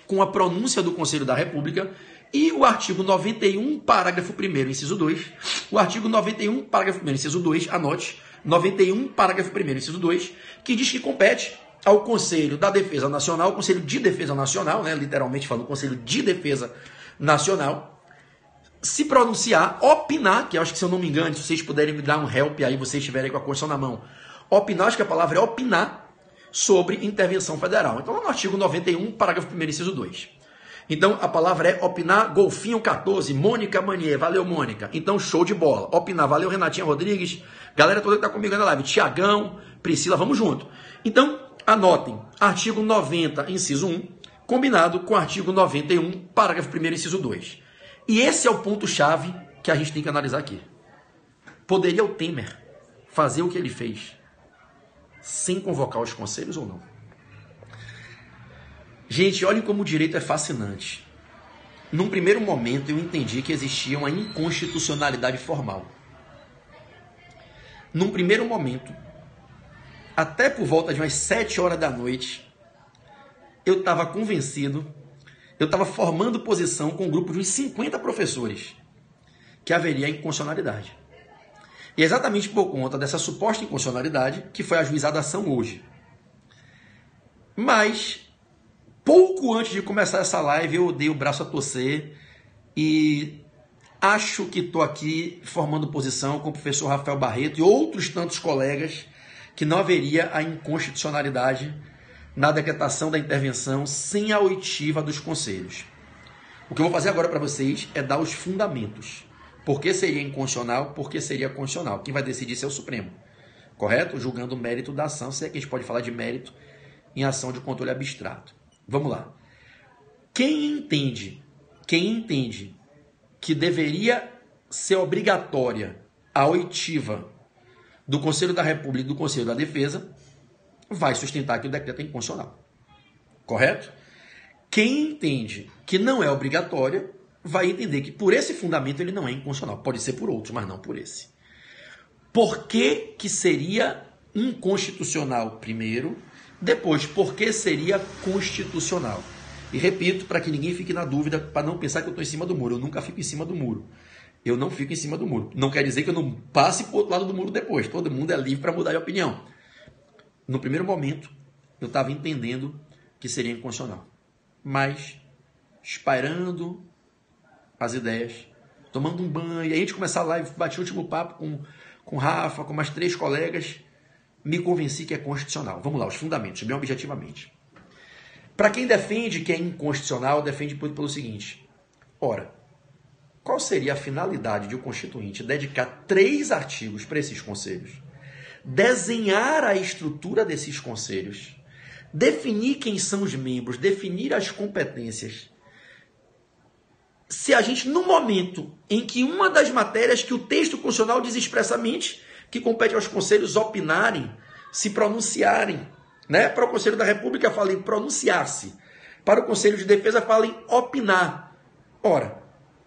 com a pronúncia do Conselho da República. E o artigo 91, parágrafo 1º, inciso 2. O artigo 91, parágrafo 1º, inciso 2, anote. 91, parágrafo 1º, inciso 2, que diz que compete ao Conselho da Defesa Nacional, Conselho de Defesa Nacional, né, literalmente falando, Conselho de Defesa Nacional, se pronunciar, opinar, que eu acho que, se eu não me engano, se vocês puderem me dar um help aí, vocês estiverem com a Constituição na mão, opinar, acho que a palavra é opinar sobre intervenção federal. Então, lá no artigo 91, parágrafo 1º, inciso 2. Então, a palavra é opinar, Golfinho 14, Mônica Manier, valeu Mônica. Então, show de bola. Opinar, valeu Renatinha Rodrigues, galera toda que está comigo na live, Tiagão, Priscila, vamos junto. Então, anotem, artigo 90, inciso 1, combinado com o artigo 91, parágrafo 1º, inciso 2. E esse é o ponto-chave que a gente tem que analisar aqui. Poderia o Temer fazer o que ele fez sem convocar os conselhos ou não? Gente, olhem como o direito é fascinante. Num primeiro momento, eu entendi que existia uma inconstitucionalidade formal. Num primeiro momento, até por volta de umas 7 horas da noite, eu estava convencido, eu estava formando posição com um grupo de uns 50 professores, que haveria inconstitucionalidade. E é exatamente por conta dessa suposta inconstitucionalidade que foi ajuizada a ação hoje. Mas, pouco antes de começar essa live, eu dei o braço a torcer e acho que estou aqui formando posição com o professor Rafael Barreto e outros tantos colegas que não haveria a inconstitucionalidade na decretação da intervenção sem a oitiva dos conselhos. O que eu vou fazer agora para vocês é dar os fundamentos. Por que seria inconstitucional? Por que seria constitucional? Quem vai decidir isso é o Supremo. Correto? Julgando o mérito da ação, se é que a gente pode falar de mérito em ação de controle abstrato. Vamos lá. Quem entende que deveria ser obrigatória a oitiva do Conselho da República e do Conselho da Defesa, vai sustentar que o decreto é inconstitucional. Correto? Quem entende que não é obrigatória, vai entender que por esse fundamento ele não é inconstitucional. Pode ser por outros, mas não por esse. Por que que seria inconstitucional primeiro? Depois, por que seria constitucional? E repito, para que ninguém fique na dúvida, para não pensar que eu estou em cima do muro. Eu nunca fico em cima do muro. Eu não fico em cima do muro. Não quer dizer que eu não passe para o outro lado do muro depois. Todo mundo é livre para mudar de opinião. No primeiro momento, eu estava entendendo que seria inconstitucional. Mas, espairando as ideias, tomando um banho, e aí a gente começar a live, bati o último papo com o Rafa, com mais 3 colegas, me convenci que é constitucional. Vamos lá, os fundamentos, bem objetivamente. Para quem defende que é inconstitucional, defende pelo seguinte. Ora, qual seria a finalidade de o Constituinte dedicar 3 artigos para esses conselhos? Desenhar a estrutura desses conselhos, definir quem são os membros, definir as competências. Se a gente, no momento em que uma das matérias que o texto constitucional diz expressamente que compete aos conselhos opinarem, se pronunciarem, né? Para o Conselho da República fala em pronunciar-se, para o Conselho de Defesa fala em opinar. Ora,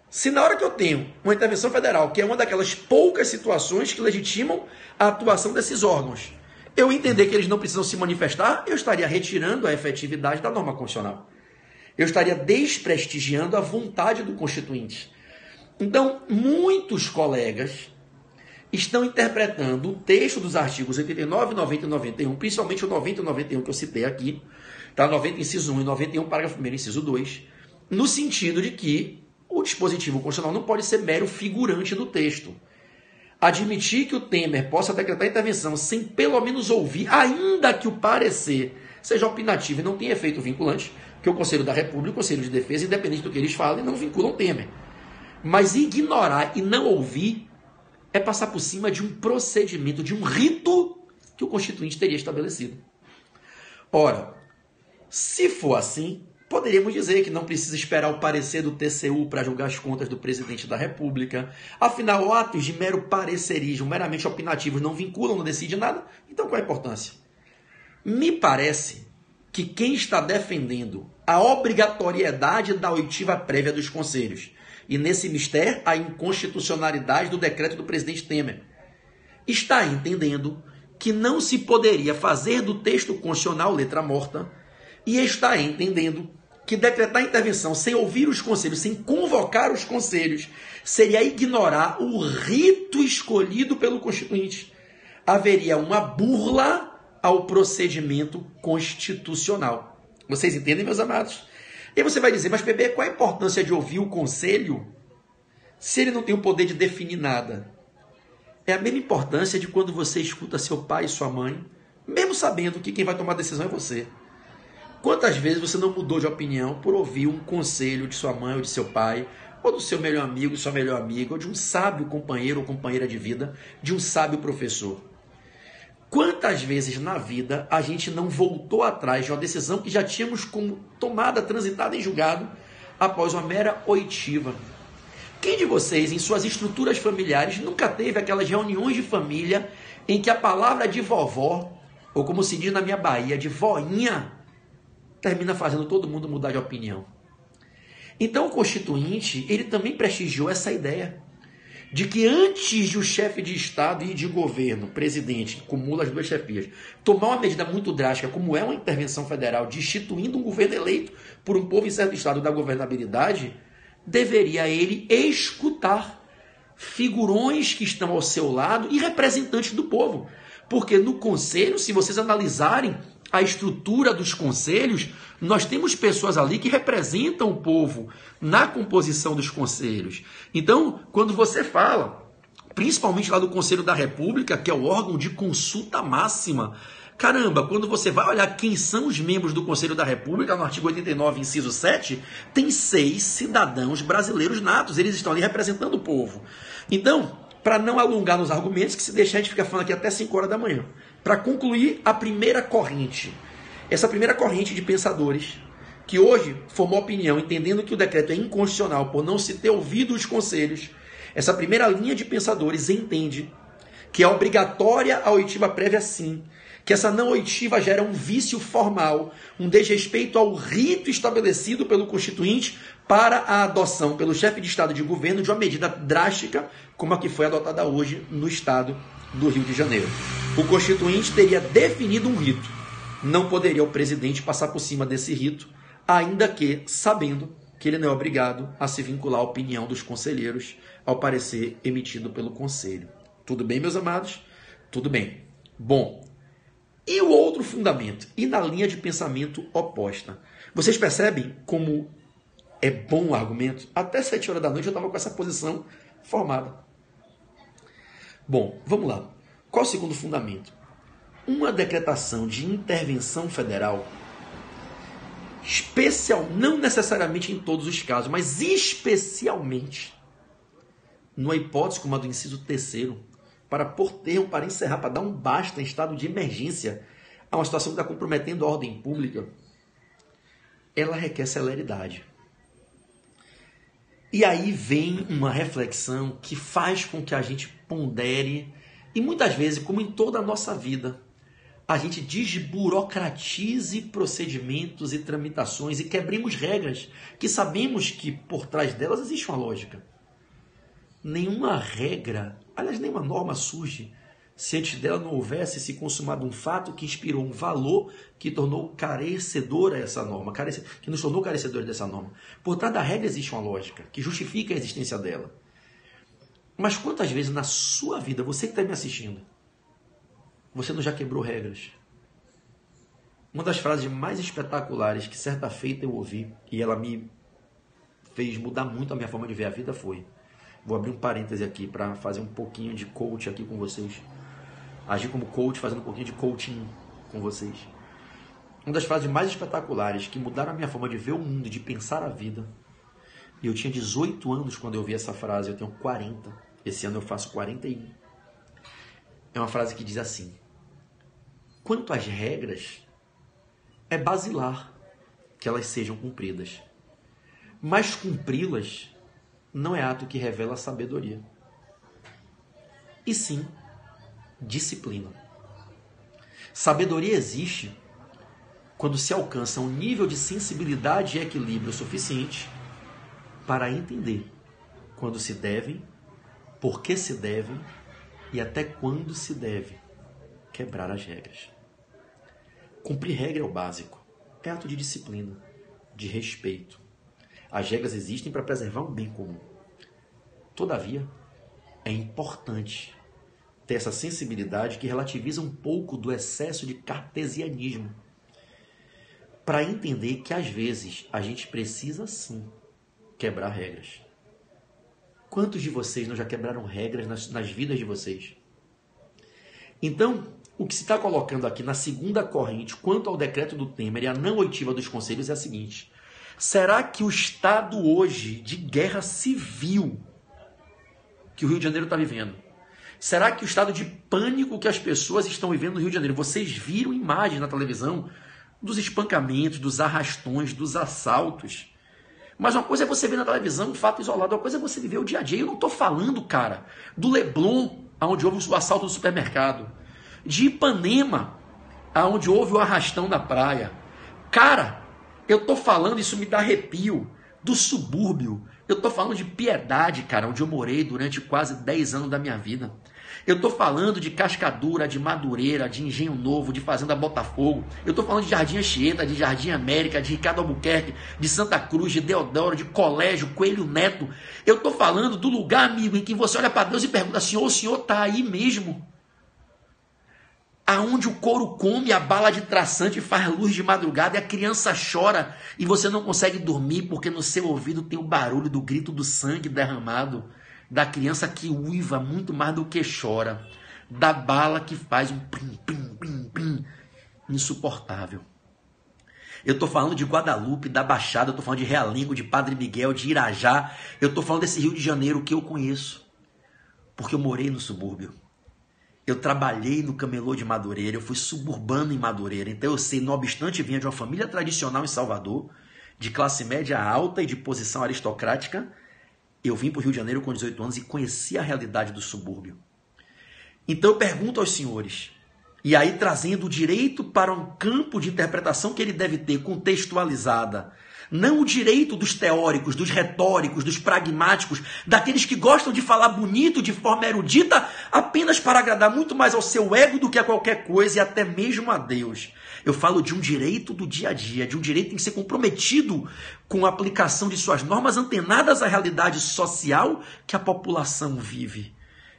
se na hora que eu tenho uma intervenção federal, que é uma daquelas poucas situações que legitimam a atuação desses órgãos, eu entender que eles não precisam se manifestar, eu estaria retirando a efetividade da norma constitucional. Eu estaria desprestigiando a vontade do Constituinte. Então, muitos colegas estão interpretando o texto dos artigos 89, 90 e 91, principalmente o 90 e 91 que eu citei aqui, tá? 90 inciso 1 e 91 parágrafo 1º inciso 2, no sentido de que o dispositivo constitucional não pode ser mero figurante do texto. Admitir que o Temer possa decretar intervenção sem pelo menos ouvir, ainda que o parecer seja opinativo e não tenha efeito vinculante, que o Conselho da República, o Conselho de Defesa, independente do que eles falem, não vinculam o Temer. Mas ignorar e não ouvir é passar por cima de um procedimento, de um rito que o Constituinte teria estabelecido. Ora, se for assim, poderíamos dizer que não precisa esperar o parecer do TCU para julgar as contas do presidente da República. Afinal, atos de mero parecerismo, meramente opinativos, não vinculam, não decide nada. Então, qual é a importância? Me parece que quem está defendendo a obrigatoriedade da oitiva prévia dos conselhos, e nesse mistério a inconstitucionalidade do decreto do presidente Temer, está entendendo que não se poderia fazer do texto constitucional letra morta, e está entendendo que decretar intervenção sem ouvir os conselhos, sem convocar os conselhos, seria ignorar o rito escolhido pelo Constituinte. Haveria uma burla ao procedimento constitucional. Vocês entendem, meus amados? E aí você vai dizer, mas PB, qual a importância de ouvir o conselho se ele não tem o poder de definir nada? É a mesma importância de quando você escuta seu pai e sua mãe, mesmo sabendo que quem vai tomar a decisão é você. Quantas vezes você não mudou de opinião por ouvir um conselho de sua mãe ou de seu pai, ou do seu melhor amigo, sua melhor amiga, ou de um sábio companheiro ou companheira de vida, de um sábio professor? Quantas vezes na vida a gente não voltou atrás de uma decisão que já tínhamos como tomada, transitada em julgado, após uma mera oitiva? Quem de vocês, em suas estruturas familiares, nunca teve aquelas reuniões de família em que a palavra de vovó, ou como se diz na minha Bahia, de voinha, termina fazendo todo mundo mudar de opinião? Então o Constituinte, ele também prestigiou essa ideia de que antes de o chefe de Estado e de governo, presidente, que acumula as duas chefias, tomar uma medida muito drástica, como é uma intervenção federal, destituindo um governo eleito por um povo em certo estado da governabilidade, deveria ele escutar figurões que estão ao seu lado e representantes do povo. Porque no Conselho, se vocês analisarem a estrutura dos conselhos, nós temos pessoas ali que representam o povo na composição dos conselhos. Então, quando você fala, principalmente lá do Conselho da República, que é o órgão de consulta máxima, caramba, quando você vai olhar quem são os membros do Conselho da República, no artigo 89, inciso 7, tem 6 cidadãos brasileiros natos, eles estão ali representando o povo. Então, para não alongar nos argumentos, que se deixar a gente fica falando aqui até 5 horas da manhã. Para concluir a primeira corrente, essa primeira corrente de pensadores, que hoje formou opinião, entendendo que o decreto é inconstitucional por não se ter ouvido os conselhos, essa primeira linha de pensadores entende que é obrigatória a oitiva prévia sim, que essa não oitiva gera um vício formal, um desrespeito ao rito estabelecido pelo Constituinte para a adoção pelo chefe de Estado e de governo de uma medida drástica como a que foi adotada hoje no Estado do Rio de Janeiro. O Constituinte teria definido um rito. Não poderia o presidente passar por cima desse rito, ainda que sabendo que ele não é obrigado a se vincular à opinião dos conselheiros ao parecer emitido pelo Conselho. Tudo bem, meus amados? Tudo bem. Bom, e o outro fundamento? E na linha de pensamento oposta? Vocês percebem como é bom o argumento? Até 7 horas da noite eu estava com essa posição formada. Bom, vamos lá. Qual o segundo fundamento? Uma decretação de intervenção federal, não necessariamente em todos os casos, mas especialmente numa hipótese como a do inciso 3º, para pôr termo, para encerrar, para dar um basta em estado de emergência a uma situação que está comprometendo a ordem pública, ela requer celeridade. E aí vem uma reflexão que faz com que a gente pondere, e muitas vezes, como em toda a nossa vida, a gente desburocratize procedimentos e tramitações e quebremos regras que sabemos que por trás delas existe uma lógica. Nenhuma regra, aliás, nenhuma norma surge se antes dela não houvesse se consumado um fato que inspirou um valor que tornou carecedora essa norma, que nos tornou carecedores dessa norma. Por trás da regra existe uma lógica que justifica a existência dela. Mas quantas vezes na sua vida, você que está me assistindo, você não já quebrou regras? Uma das frases mais espetaculares que certa feita eu ouvi, e ela me fez mudar muito a minha forma de ver a vida, foi... Vou abrir um parêntese aqui para fazer um pouquinho de coach aqui com vocês. Agir como coach, fazendo um pouquinho de coaching com vocês. Uma das frases mais espetaculares que mudaram a minha forma de ver o mundo, de pensar a vida. E eu tinha 18 anos quando eu ouvi essa frase, eu tenho 40. Esse ano eu faço 41. É uma frase que diz assim: quanto às regras, é basilar que elas sejam cumpridas. Mas cumpri-las não é ato que revela sabedoria. E sim, disciplina. Sabedoria existe quando se alcança um nível de sensibilidade e equilíbrio suficiente para entender quando se devem, por que se devem e até quando se deve quebrar as regras. Cumprir regra é o básico. É ato de disciplina, de respeito. As regras existem para preservar um bem comum. Todavia, é importante ter essa sensibilidade que relativiza um pouco do excesso de cartesianismo, para entender que às vezes a gente precisa sim quebrar regras. Quantos de vocês não já quebraram regras nas vidas de vocês? Então, o que se está colocando aqui na segunda corrente quanto ao decreto do Temer e a não oitiva dos conselhos é a seguinte: será que o estado hoje de guerra civil que o Rio de Janeiro está vivendo, será que o estado de pânico que as pessoas estão vivendo no Rio de Janeiro, vocês viram imagens na televisão dos espancamentos, dos arrastões, dos assaltos? Mas uma coisa é você ver na televisão um fato isolado, uma coisa é você viver o dia a dia. Eu não estou falando, cara, do Leblon, onde houve o assalto do supermercado, de Ipanema, onde houve o arrastão na praia. Cara, eu estou falando, isso me dá arrepio, do subúrbio. Eu estou falando de Piedade, cara, onde eu morei durante quase 10 anos da minha vida. Eu estou falando de Cascadura, de Madureira, de Engenho Novo, de Fazenda Botafogo. Eu estou falando de Jardim Anchieta, de Jardim América, de Ricardo Albuquerque, de Santa Cruz, de Deodoro, de Colégio, Coelho Neto. Eu estou falando do lugar, amigo, em que você olha para Deus e pergunta: Senhor, o Senhor está aí mesmo? Aonde o couro come, a bala de traçante faz luz de madrugada e a criança chora e você não consegue dormir porque no seu ouvido tem o barulho do grito do sangue derramado, da criança que uiva muito mais do que chora, da bala que faz um pim, pim, pim, pim, insuportável. Eu estou falando de Guadalupe, da Baixada, eu estou falando de Realengo, de Padre Miguel, de Irajá, eu estou falando desse Rio de Janeiro que eu conheço, porque eu morei no subúrbio. Eu trabalhei no camelô de Madureira, eu fui suburbano em Madureira, então eu sei, não obstante vinha de uma família tradicional em Salvador, de classe média alta e de posição aristocrática, eu vim para o Rio de Janeiro com 18 anos e conheci a realidade do subúrbio. Então eu pergunto aos senhores, e aí trazendo o direito para um campo de interpretação que ele deve ter contextualizada, não o direito dos teóricos, dos retóricos, dos pragmáticos, daqueles que gostam de falar bonito, de forma erudita, apenas para agradar muito mais ao seu ego do que a qualquer coisa e até mesmo a Deus. Eu falo de um direito do dia a dia, de um direito que tem que ser comprometido com a aplicação de suas normas antenadas à realidade social que a população vive.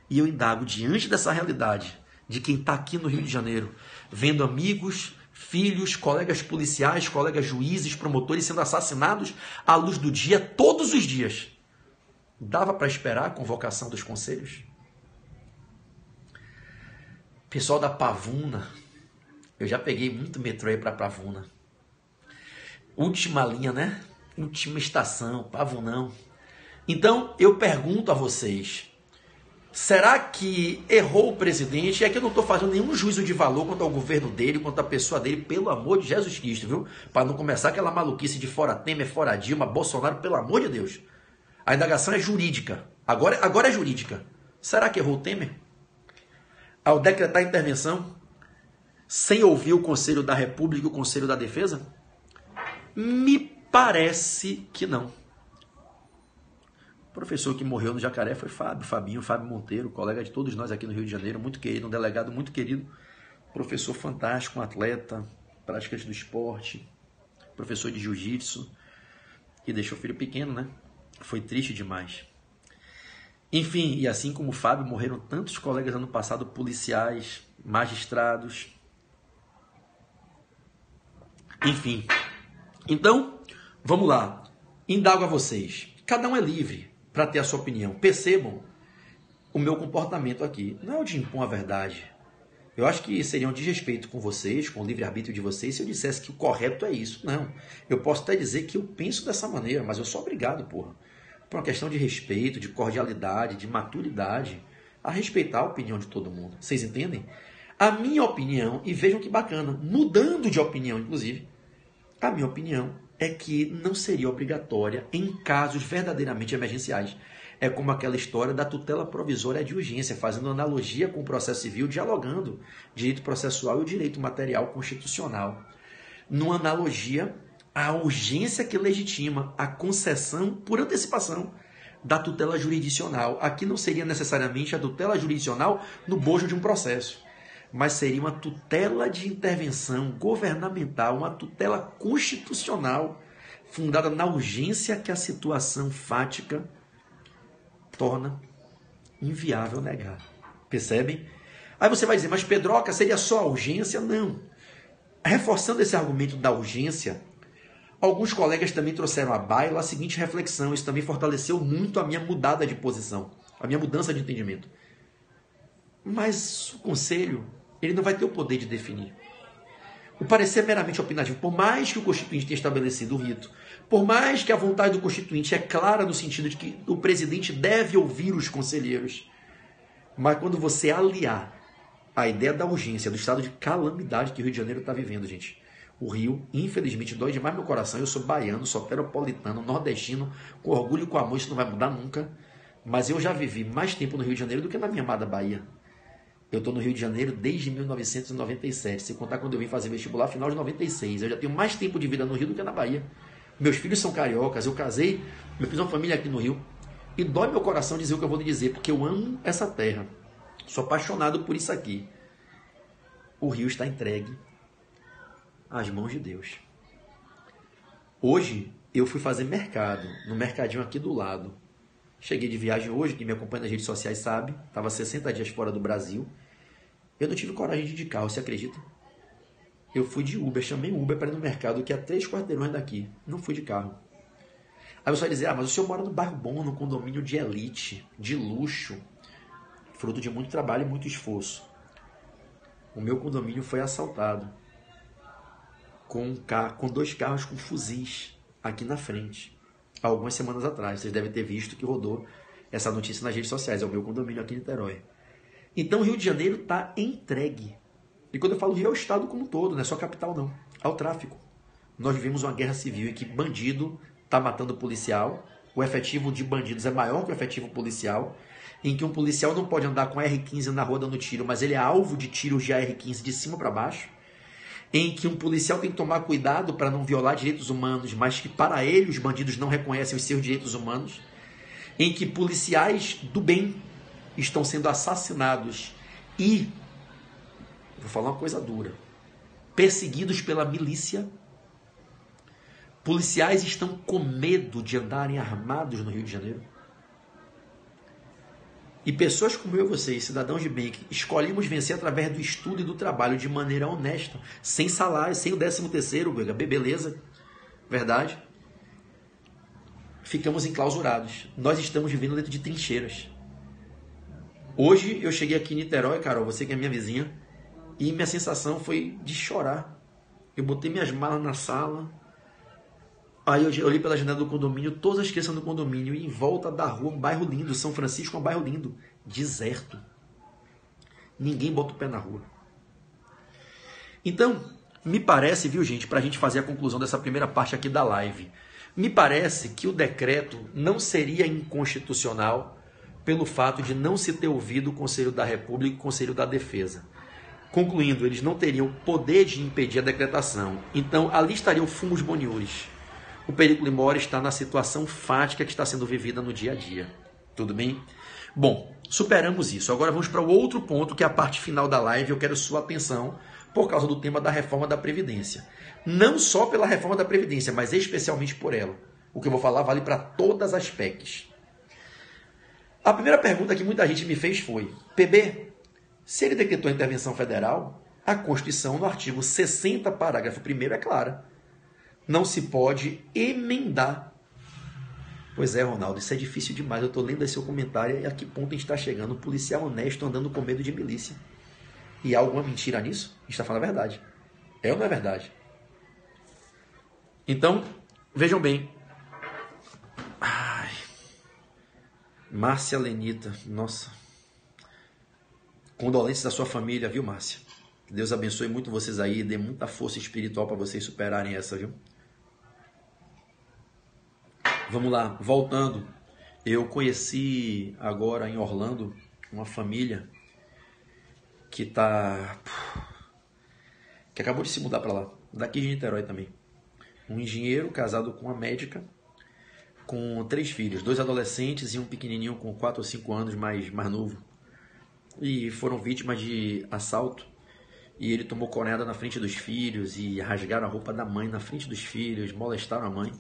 E eu indago diante dessa realidade de quem está aqui no Rio de Janeiro, vendo amigos, filhos, colegas policiais, colegas juízes, promotores sendo assassinados à luz do dia, todos os dias. Dava para esperar a convocação dos conselhos? Pessoal da Pavuna, eu já peguei muito metrô aí para Pavuna. Última linha, né? Última estação, Pavunão. Então, eu pergunto a vocês, será que errou o presidente? É que eu não estou fazendo nenhum juízo de valor quanto ao governo dele, quanto à pessoa dele, pelo amor de Jesus Cristo, viu? Para não começar aquela maluquice de fora Temer, fora Dilma, Bolsonaro, pelo amor de Deus. A indagação é jurídica. Agora é jurídica. Será que errou o Temer? Ao decretar a intervenção, sem ouvir o Conselho da República e o Conselho da Defesa? Me parece que não. O professor que morreu no Jacaré foi Fábio Monteiro, colega de todos nós aqui no Rio de Janeiro, muito querido, um delegado muito querido, professor fantástico, um atleta, praticante do esporte, professor de jiu-jitsu, e deixou o filho pequeno, né? Foi triste demais. Enfim, e assim como o Fábio, morreram tantos colegas ano passado, policiais, magistrados. Enfim. Então, vamos lá. Indago a vocês. Cada um é livre para ter a sua opinião. Percebam o meu comportamento aqui. Não é o de impor a verdade. Eu acho que seria um desrespeito com vocês, com o livre-arbítrio de vocês, se eu dissesse que o correto é isso. Não. Eu posso até dizer que eu penso dessa maneira, mas eu sou obrigado, porra, por uma questão de respeito, de cordialidade, de maturidade, a respeitar a opinião de todo mundo. Vocês entendem? A minha opinião, e vejam que bacana, mudando de opinião, inclusive, a minha opinião é que não seria obrigatória em casos verdadeiramente emergenciais. É como aquela história da tutela provisória de urgência, fazendo analogia com o processo civil, dialogando direito processual e o direito material constitucional. Numa analogia à urgência que legitima a concessão por antecipação da tutela jurisdicional. Aqui não seria necessariamente a tutela jurisdicional no bojo de um processo, mas seria uma tutela de intervenção governamental, uma tutela constitucional, fundada na urgência que a situação fática torna inviável negar. Percebem? Aí você vai dizer, mas Pedroca, seria só a urgência? Não. Reforçando esse argumento da urgência, alguns colegas também trouxeram à baila a seguinte reflexão. Isso também fortaleceu muito a minha mudada de posição, a minha mudança de entendimento. Mas o conselho, ele não vai ter o poder de definir. O parecer é meramente opinativo. Por mais que o Constituinte tenha estabelecido o rito, por mais que a vontade do Constituinte é clara no sentido de que o presidente deve ouvir os conselheiros, mas quando você aliar a ideia da urgência, do estado de calamidade que o Rio de Janeiro está vivendo, gente, o Rio, infelizmente, dói demais meu coração. Eu sou baiano, soteropolitano, nordestino, com orgulho e com amor, isso não vai mudar nunca, mas eu já vivi mais tempo no Rio de Janeiro do que na minha amada Bahia. Eu estou no Rio de Janeiro desde 1997, se contar quando eu vim fazer vestibular, final de 96. Eu já tenho mais tempo de vida no Rio do que na Bahia. Meus filhos são cariocas, eu casei, eu fiz uma família aqui no Rio. E dói meu coração dizer o que eu vou lhe dizer, porque eu amo essa terra. Sou apaixonado por isso aqui. O Rio está entregue às mãos de Deus. Hoje, eu fui fazer mercado, no mercadinho aqui do lado. Cheguei de viagem hoje, quem me acompanha nas redes sociais sabe. Estava 60 dias fora do Brasil. Eu não tive coragem de ir de carro, você acredita? Eu fui de Uber, chamei um Uber para ir no mercado, que é a 3 quarteirões daqui. Não fui de carro. Aí você vai dizer, mas o senhor mora no bairro bom, num condomínio de elite, de luxo, fruto de muito trabalho e muito esforço. O meu condomínio foi assaltado com 2 carros com fuzis aqui na frente, há algumas semanas atrás. Vocês devem ter visto que rodou essa notícia nas redes sociais. É o meu condomínio aqui em Niterói. Então o Rio de Janeiro está entregue. E quando eu falo Rio, é o estado como um todo, não é só a capital não, ao tráfico. Nós vivemos uma guerra civil em que bandido está matando policial, o efetivo de bandidos é maior que o efetivo policial, em que um policial não pode andar com a R15 na rua dando tiro, mas ele é alvo de tiros de AR-15 de cima para baixo, em que um policial tem que tomar cuidado para não violar direitos humanos, mas que para ele os bandidos não reconhecem os seus direitos humanos, em que policiais do bem estão sendo assassinados e, vou falar uma coisa dura, perseguidos pela milícia. Policiais estão com medo de andarem armados no Rio de Janeiro. E pessoas como eu e vocês, cidadãos de bem, que escolhemos vencer através do estudo e do trabalho de maneira honesta, sem salário, sem o 13º, beleza, verdade? Ficamos enclausurados. Nós estamos vivendo dentro de trincheiras. Hoje eu cheguei aqui em Niterói, Carol, você que é minha vizinha, e minha sensação foi de chorar. Eu botei minhas malas na sala, aí eu olhei pela janela do condomínio, todas as crianças no condomínio, e em volta da rua, um bairro lindo, São Francisco é um bairro lindo, deserto. Ninguém bota o pé na rua. Então, me parece, viu gente, para a gente fazer a conclusão dessa primeira parte aqui da live, me parece que o decreto não seria inconstitucional pelo fato de não se ter ouvido o Conselho da República e o Conselho da Defesa. Concluindo, eles não teriam poder de impedir a decretação. Então, ali estaria o fumus boniuris. O periculum mori está na situação fática que está sendo vivida no dia a dia. Tudo bem? Bom, superamos isso. Agora vamos para o outro ponto, que é a parte final da live. Eu quero sua atenção por causa do tema da reforma da Previdência. Não só pela reforma da Previdência, mas especialmente por ela. O que eu vou falar vale para todas as PECs. A primeira pergunta que muita gente me fez foi: PB, se ele decretou a intervenção federal, a Constituição, no artigo 60, parágrafo 1º, é clara. Não se pode emendar. Pois é, Ronaldo, isso é difícil demais. Eu estou lendo esse seu comentário e a que ponto a gente está chegando? Um policial honesto andando com medo de milícia. E há alguma mentira nisso? A gente está falando a verdade. É ou não é verdade? Então, vejam bem. Ai. Márcia Lenita, nossa. Condolências da sua família, viu, Márcia? Que Deus abençoe muito vocês aí, dê muita força espiritual para vocês superarem essa, viu? Vamos lá, voltando. Eu conheci agora em Orlando uma família que acabou de se mudar para lá, daqui de Niterói também. Um engenheiro casado com uma médica, com 3 filhos, 2 adolescentes e um pequenininho com 4 ou 5 anos mais novo. E foram vítimas de assalto. E ele tomou corneada na frente dos filhos e rasgaram a roupa da mãe na frente dos filhos, molestaram a mãe.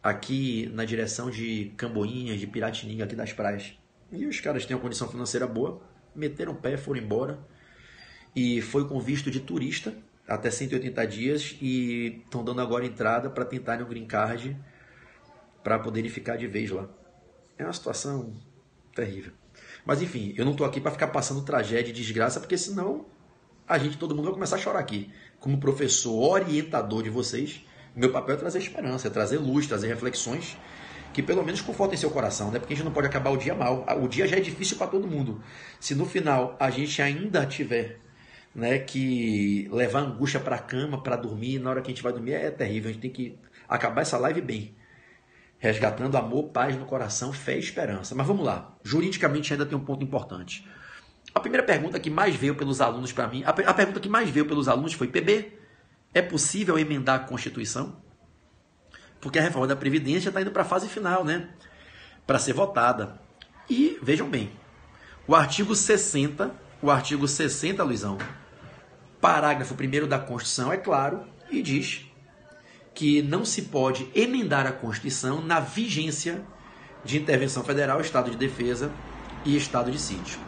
Aqui na direção de Camboinhas, de Piratininga, aqui das praias. E os caras têm uma condição financeira boa, meteram o pé, foram embora. E foi com visto de turista até 180 dias e estão dando agora entrada para tentarem um green card para poderem ficar de vez lá. É uma situação terrível. Mas enfim, eu não estou aqui para ficar passando tragédia e desgraça, porque senão todo mundo vai começar a chorar aqui. Como professor orientador de vocês, meu papel é trazer esperança, é trazer luz, trazer reflexões que pelo menos confortem seu coração, né? Porque a gente não pode acabar o dia mal. O dia já é difícil para todo mundo. Se no final a gente ainda tiver, né, que levar angústia para a cama, para dormir, na hora que a gente vai dormir é terrível. A gente tem que acabar essa live bem, resgatando amor, paz no coração, fé e esperança. Mas vamos lá, juridicamente ainda tem um ponto importante. A primeira pergunta que mais veio pelos alunos para mim, a pergunta que mais veio pelos alunos foi: PB, é possível emendar a Constituição? Porque a reforma da Previdência está indo para a fase final, né? Para ser votada. E vejam bem, o artigo 60, Luizão, parágrafo 1º da Constituição é claro e diz que não se pode emendar a Constituição na vigência de intervenção federal, estado de defesa e estado de sítio.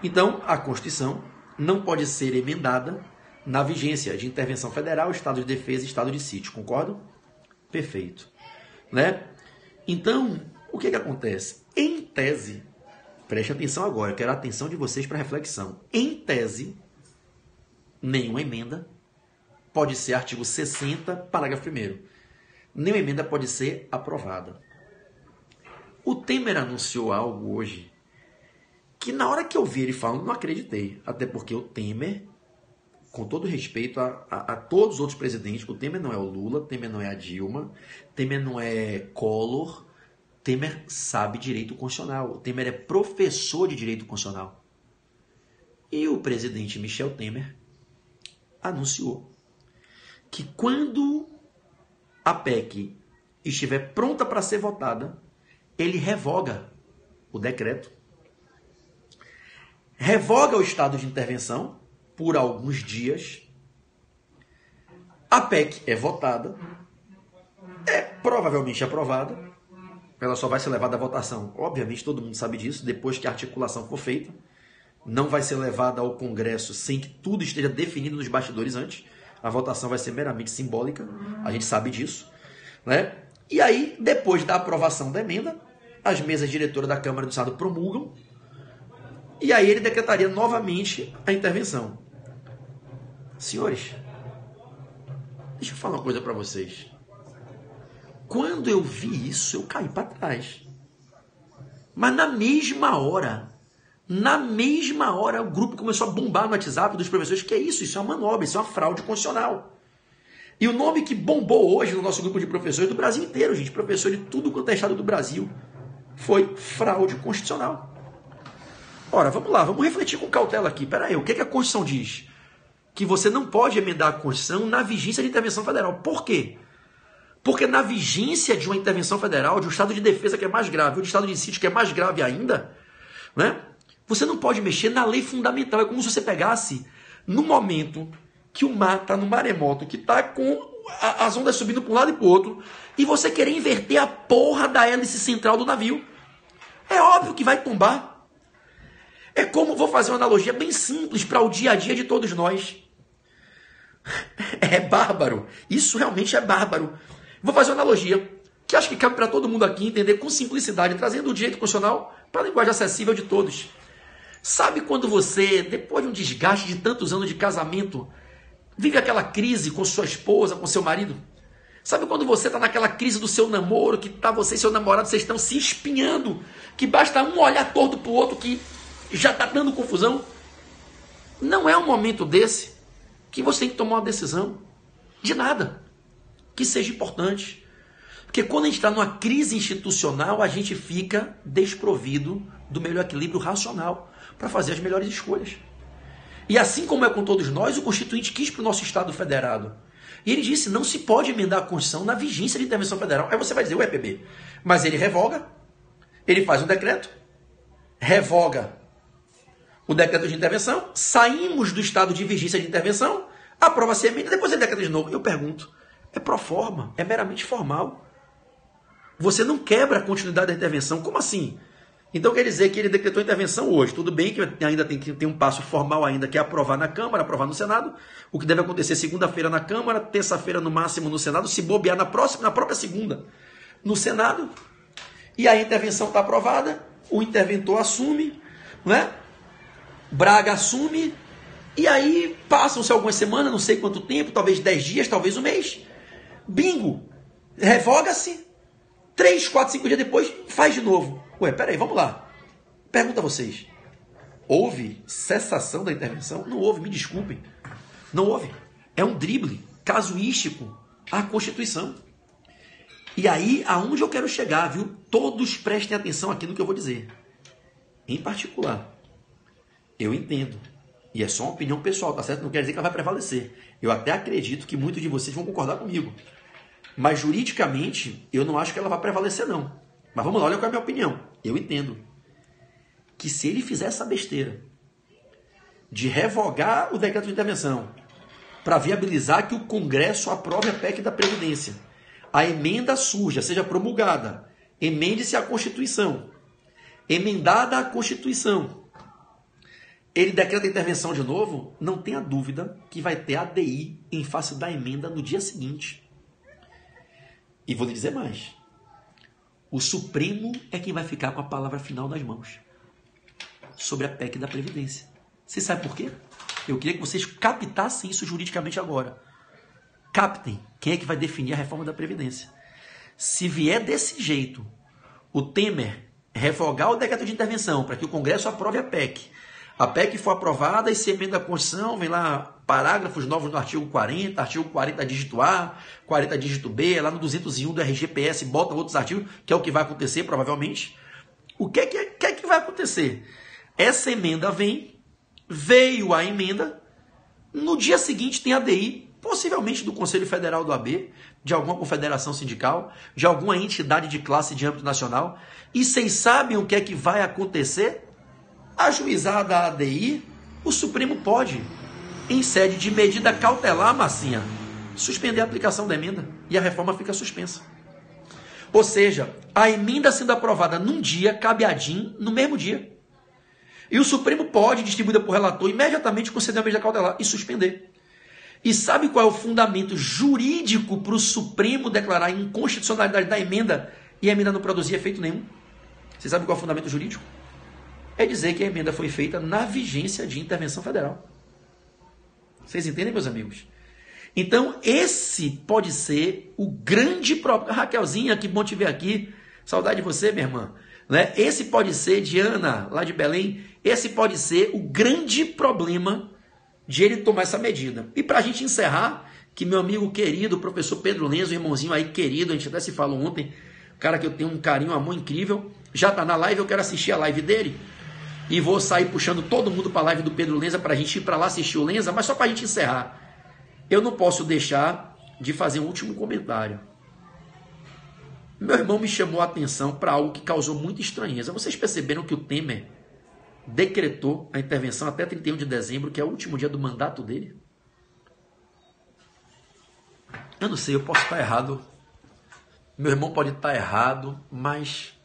Então, a Constituição não pode ser emendada na vigência de intervenção federal, estado de defesa e estado de sítio. Concordam? Perfeito. Né? Então, o que acontece? Em tese, preste atenção agora, eu quero a atenção de vocês para reflexão. Em tese, nenhuma emenda pode ser artigo 60, parágrafo 1º. Nenhuma emenda pode ser aprovada. O Temer anunciou algo hoje que na hora que eu vi ele falando, não acreditei. Até porque o Temer, com todo respeito a todos os outros presidentes, o Temer não é o Lula, o Temer não é a Dilma, Temer não é Collor, Temer sabe direito constitucional, o Temer é professor de direito constitucional. E o presidente Michel Temer anunciou que quando a PEC estiver pronta para ser votada, ele revoga o decreto, revoga o estado de intervenção por alguns dias, a PEC é votada, é provavelmente aprovada, ela só vai ser levada à votação, obviamente todo mundo sabe disso, depois que a articulação for feita, não vai ser levada ao Congresso sem que tudo esteja definido nos bastidores antes, a votação vai ser meramente simbólica, a gente sabe disso, né? E aí, depois da aprovação da emenda, as mesas diretoras da Câmara do Senado promulgam, e aí ele decretaria novamente a intervenção. Senhores, deixa eu falar uma coisa para vocês. Quando eu vi isso, eu caí para trás. Mas na mesma hora, o grupo começou a bombar no WhatsApp dos professores. Que é isso? Isso é uma manobra, isso é uma fraude constitucional. E o nome que bombou hoje no nosso grupo de professores do Brasil inteiro, gente, professor de tudo quanto é estado do Brasil, foi fraude constitucional. Ora, vamos lá, vamos refletir com cautela aqui. Peraí, o que a Constituição diz? Que você não pode emendar a Constituição na vigência de intervenção federal. Por quê? Porque na vigência de uma intervenção federal, de um estado de defesa que é mais grave, ou de estado de sítio que é mais grave ainda, né? Você não pode mexer na lei fundamental. É como se você pegasse, no momento que o mar está no maremoto, que está com as ondas subindo para um lado e para o outro, e você querer inverter a porra da hélice central do navio. É óbvio que vai tombar. É como, vou fazer uma analogia bem simples para o dia a dia de todos nós. É bárbaro. Isso realmente é bárbaro. Vou fazer uma analogia que acho que cabe para todo mundo aqui entender com simplicidade, trazendo o direito constitucional para a linguagem acessível de todos. Sabe quando você, depois de um desgaste de tantos anos de casamento, vive aquela crise com sua esposa, com seu marido? Sabe quando você está naquela crise do seu namoro, que tá você e seu namorado, vocês estão se espinhando, que basta um olhar torto para o outro que já está dando confusão? Não é um momento desse que você tem que tomar uma decisão de nada que seja importante. Porque quando a gente está numa crise institucional, a gente fica desprovido do melhor equilíbrio racional para fazer as melhores escolhas. E assim como é com todos nós, o Constituinte quis para o nosso Estado federado. E ele disse, não se pode emendar a Constituição na vigência de intervenção federal. Aí você vai dizer, ué, PB, mas ele revoga, ele faz um decreto, revoga o decreto de intervenção, saímos do estado de vigência de intervenção, aprova-se a emenda, depois ele decreta de novo. Eu pergunto, é pro forma, é meramente formal. Você não quebra a continuidade da intervenção. Como assim? Então quer dizer que ele decretou a intervenção hoje. Tudo bem que ainda tem que ter um passo formal ainda, que é aprovar na Câmara, aprovar no Senado. O que deve acontecer segunda-feira na Câmara, terça-feira no máximo no Senado, se bobear na própria segunda no Senado. E a intervenção está aprovada, o interventor assume, né? Braga assume, e aí passam-se algumas semanas, não sei quanto tempo, talvez 10 dias, talvez um mês. Bingo! Revoga-se. 3, 4, 5 dias depois, faz de novo. Ué, peraí, vamos lá. Pergunto a vocês. Houve cessação da intervenção? Não houve, me desculpem. Não houve. É um drible casuístico à Constituição. E aí, aonde eu quero chegar, viu? Todos prestem atenção aqui no que eu vou dizer. Em particular, eu entendo. E é só uma opinião pessoal, tá certo? Não quer dizer que ela vai prevalecer. Eu até acredito que muitos de vocês vão concordar comigo. Mas juridicamente, eu não acho que ela vai prevalecer, não. Mas vamos lá, olha qual é a minha opinião. Eu entendo que se ele fizer essa besteira de revogar o decreto de intervenção para viabilizar que o Congresso aprove a PEC da Previdência, a emenda suja seja promulgada, emende-se a Constituição, emendada a Constituição, ele decreta a intervenção de novo, não tenha dúvida que vai ter ADI em face da emenda no dia seguinte. E vou lhe dizer mais. O Supremo é quem vai ficar com a palavra final nas mãos sobre a PEC da Previdência. Você sabe por quê? Eu queria que vocês captassem isso juridicamente agora. Captem quem é que vai definir a reforma da Previdência. Se vier desse jeito, o Temer revogar o decreto de intervenção para que o Congresso aprove a PEC for aprovada e se emenda a Constituição, vem lá parágrafos novos no artigo 40 dígito A, 40 dígito B, lá no 201 do RGPS, bota outros artigos, que é o que vai acontecer provavelmente. O que é que vai acontecer? Essa emenda veio a emenda, no dia seguinte tem ADI, possivelmente do Conselho Federal do AB, de alguma confederação sindical, de alguma entidade de classe de âmbito nacional, e vocês sabem o que é que vai acontecer? Ajuizada a ADI, o Supremo pode, em sede de medida cautelar, massinha, suspender a aplicação da emenda e a reforma fica suspensa. Ou seja, a emenda sendo aprovada num dia, cabe a DIN no mesmo dia. E o Supremo pode, distribuída por relator, imediatamente conceder a medida cautelar e suspender. E sabe qual é o fundamento jurídico para o Supremo declarar a inconstitucionalidade da emenda e a emenda não produzir efeito nenhum? Você sabe qual é o fundamento jurídico? É dizer que a emenda foi feita na vigência de intervenção federal. Vocês entendem, meus amigos? Então, esse pode ser o grande problema. Raquelzinha, que bom te ver aqui. Saudade de você, minha irmã. Né? Esse pode ser, Diana, lá de Belém, esse pode ser o grande problema de ele tomar essa medida. E para a gente encerrar, que meu amigo querido, o professor Pedro Lenzo, irmãozinho aí querido, a gente até se falou ontem, cara que eu tenho um carinho, um amor incrível, já está na live, eu quero assistir a live dele. E vou sair puxando todo mundo para a live do Pedro Lenza para a gente ir para lá assistir o Lenza, mas só para a gente encerrar. Eu não posso deixar de fazer um último comentário. Meu irmão me chamou a atenção para algo que causou muita estranheza. Vocês perceberam que o Temer decretou a intervenção até 31 de dezembro, que é o último dia do mandato dele? Eu não sei, eu posso estar errado. Meu irmão pode estar errado, mas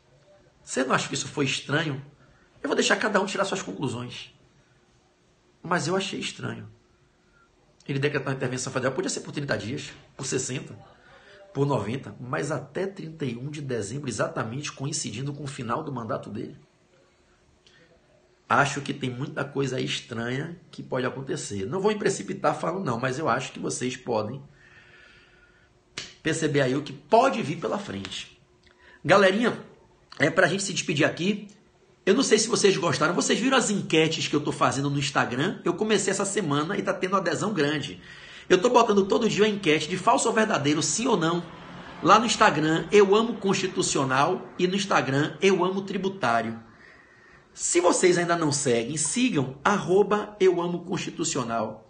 Você não acha que isso foi estranho? Eu vou deixar cada um tirar suas conclusões. Mas eu achei estranho. Ele decretar uma intervenção federal, podia ser por 30 dias, por 60, por 90, mas até 31 de dezembro, exatamente coincidindo com o final do mandato dele. Acho que tem muita coisa estranha que pode acontecer. Não vou me precipitar falando não, mas eu acho que vocês podem perceber aí o que pode vir pela frente. Galerinha, pra gente se despedir aqui, eu não sei se vocês gostaram. Vocês viram as enquetes que eu tô fazendo no Instagram? Eu comecei essa semana e tá tendo adesão grande. Eu tô botando todo dia uma enquete de falso ou verdadeiro, sim ou não. Lá no Instagram, Eu Amo Constitucional, e no Instagram, Eu Amo Tributário. Se vocês ainda não seguem, sigam @euamoconstitucional,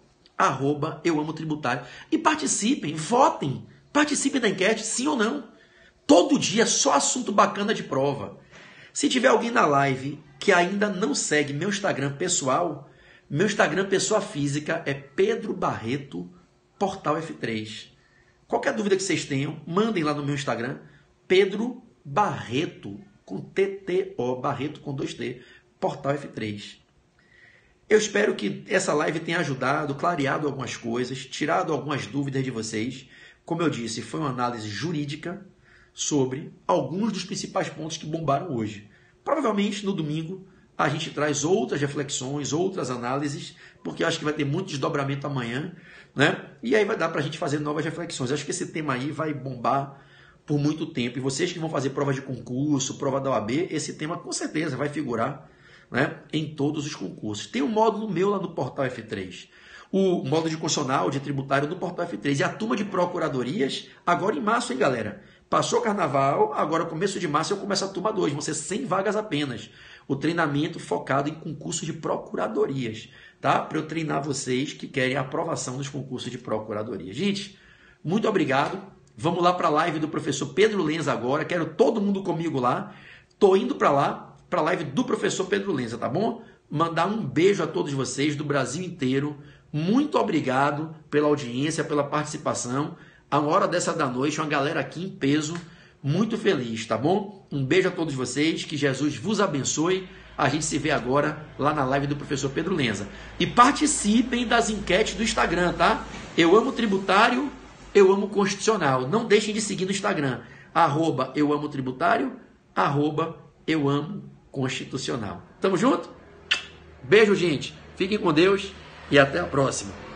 @euamotributário e participem, votem, participem da enquete, sim ou não. Todo dia só assunto bacana de prova. Se tiver alguém na live que ainda não segue meu Instagram pessoal, meu Instagram pessoa física é Pedro Barreto, Portal F3. Qualquer dúvida que vocês tenham, mandem lá no meu Instagram, Pedro Barreto, com TTO, Barreto com 2T, Portal F3. Eu espero que essa live tenha ajudado, clareado algumas coisas, tirado algumas dúvidas de vocês. Como eu disse, foi uma análise jurídica sobre alguns dos principais pontos que bombaram hoje. Provavelmente no domingo a gente traz outras reflexões, outras análises, porque eu acho que vai ter muito desdobramento amanhã, né? E aí vai dar para a gente fazer novas reflexões. Eu acho que esse tema aí vai bombar por muito tempo. E vocês que vão fazer prova de concurso, prova da OAB, esse tema com certeza vai figurar, né, em todos os concursos. Tem um módulo meu lá no Portal F3. O módulo de constitucional, de tributário no Portal F3. E a turma de procuradorias, agora em março, hein, galera? Passou o carnaval, agora começo de março eu começo a turma 2. Vão ser 100 vagas apenas. O treinamento focado em concurso de procuradorias, tá? Para eu treinar vocês que querem a aprovação dos concursos de procuradoria. Gente, muito obrigado. Vamos lá para a live do professor Pedro Lenza agora. Quero todo mundo comigo lá. Tô indo para lá, para a live do professor Pedro Lenza, tá bom? Mandar um beijo a todos vocês do Brasil inteiro. Muito obrigado pela audiência, pela participação. A hora dessa da noite, uma galera aqui em peso, muito feliz, tá bom? Um beijo a todos vocês, que Jesus vos abençoe. A gente se vê agora lá na live do professor Pedro Lenza. E participem das enquetes do Instagram, tá? Eu amo tributário, eu amo constitucional. Não deixem de seguir no Instagram, @eu amo tributário, @eu amo constitucional. Tamo junto? Beijo, gente. Fiquem com Deus e até a próxima.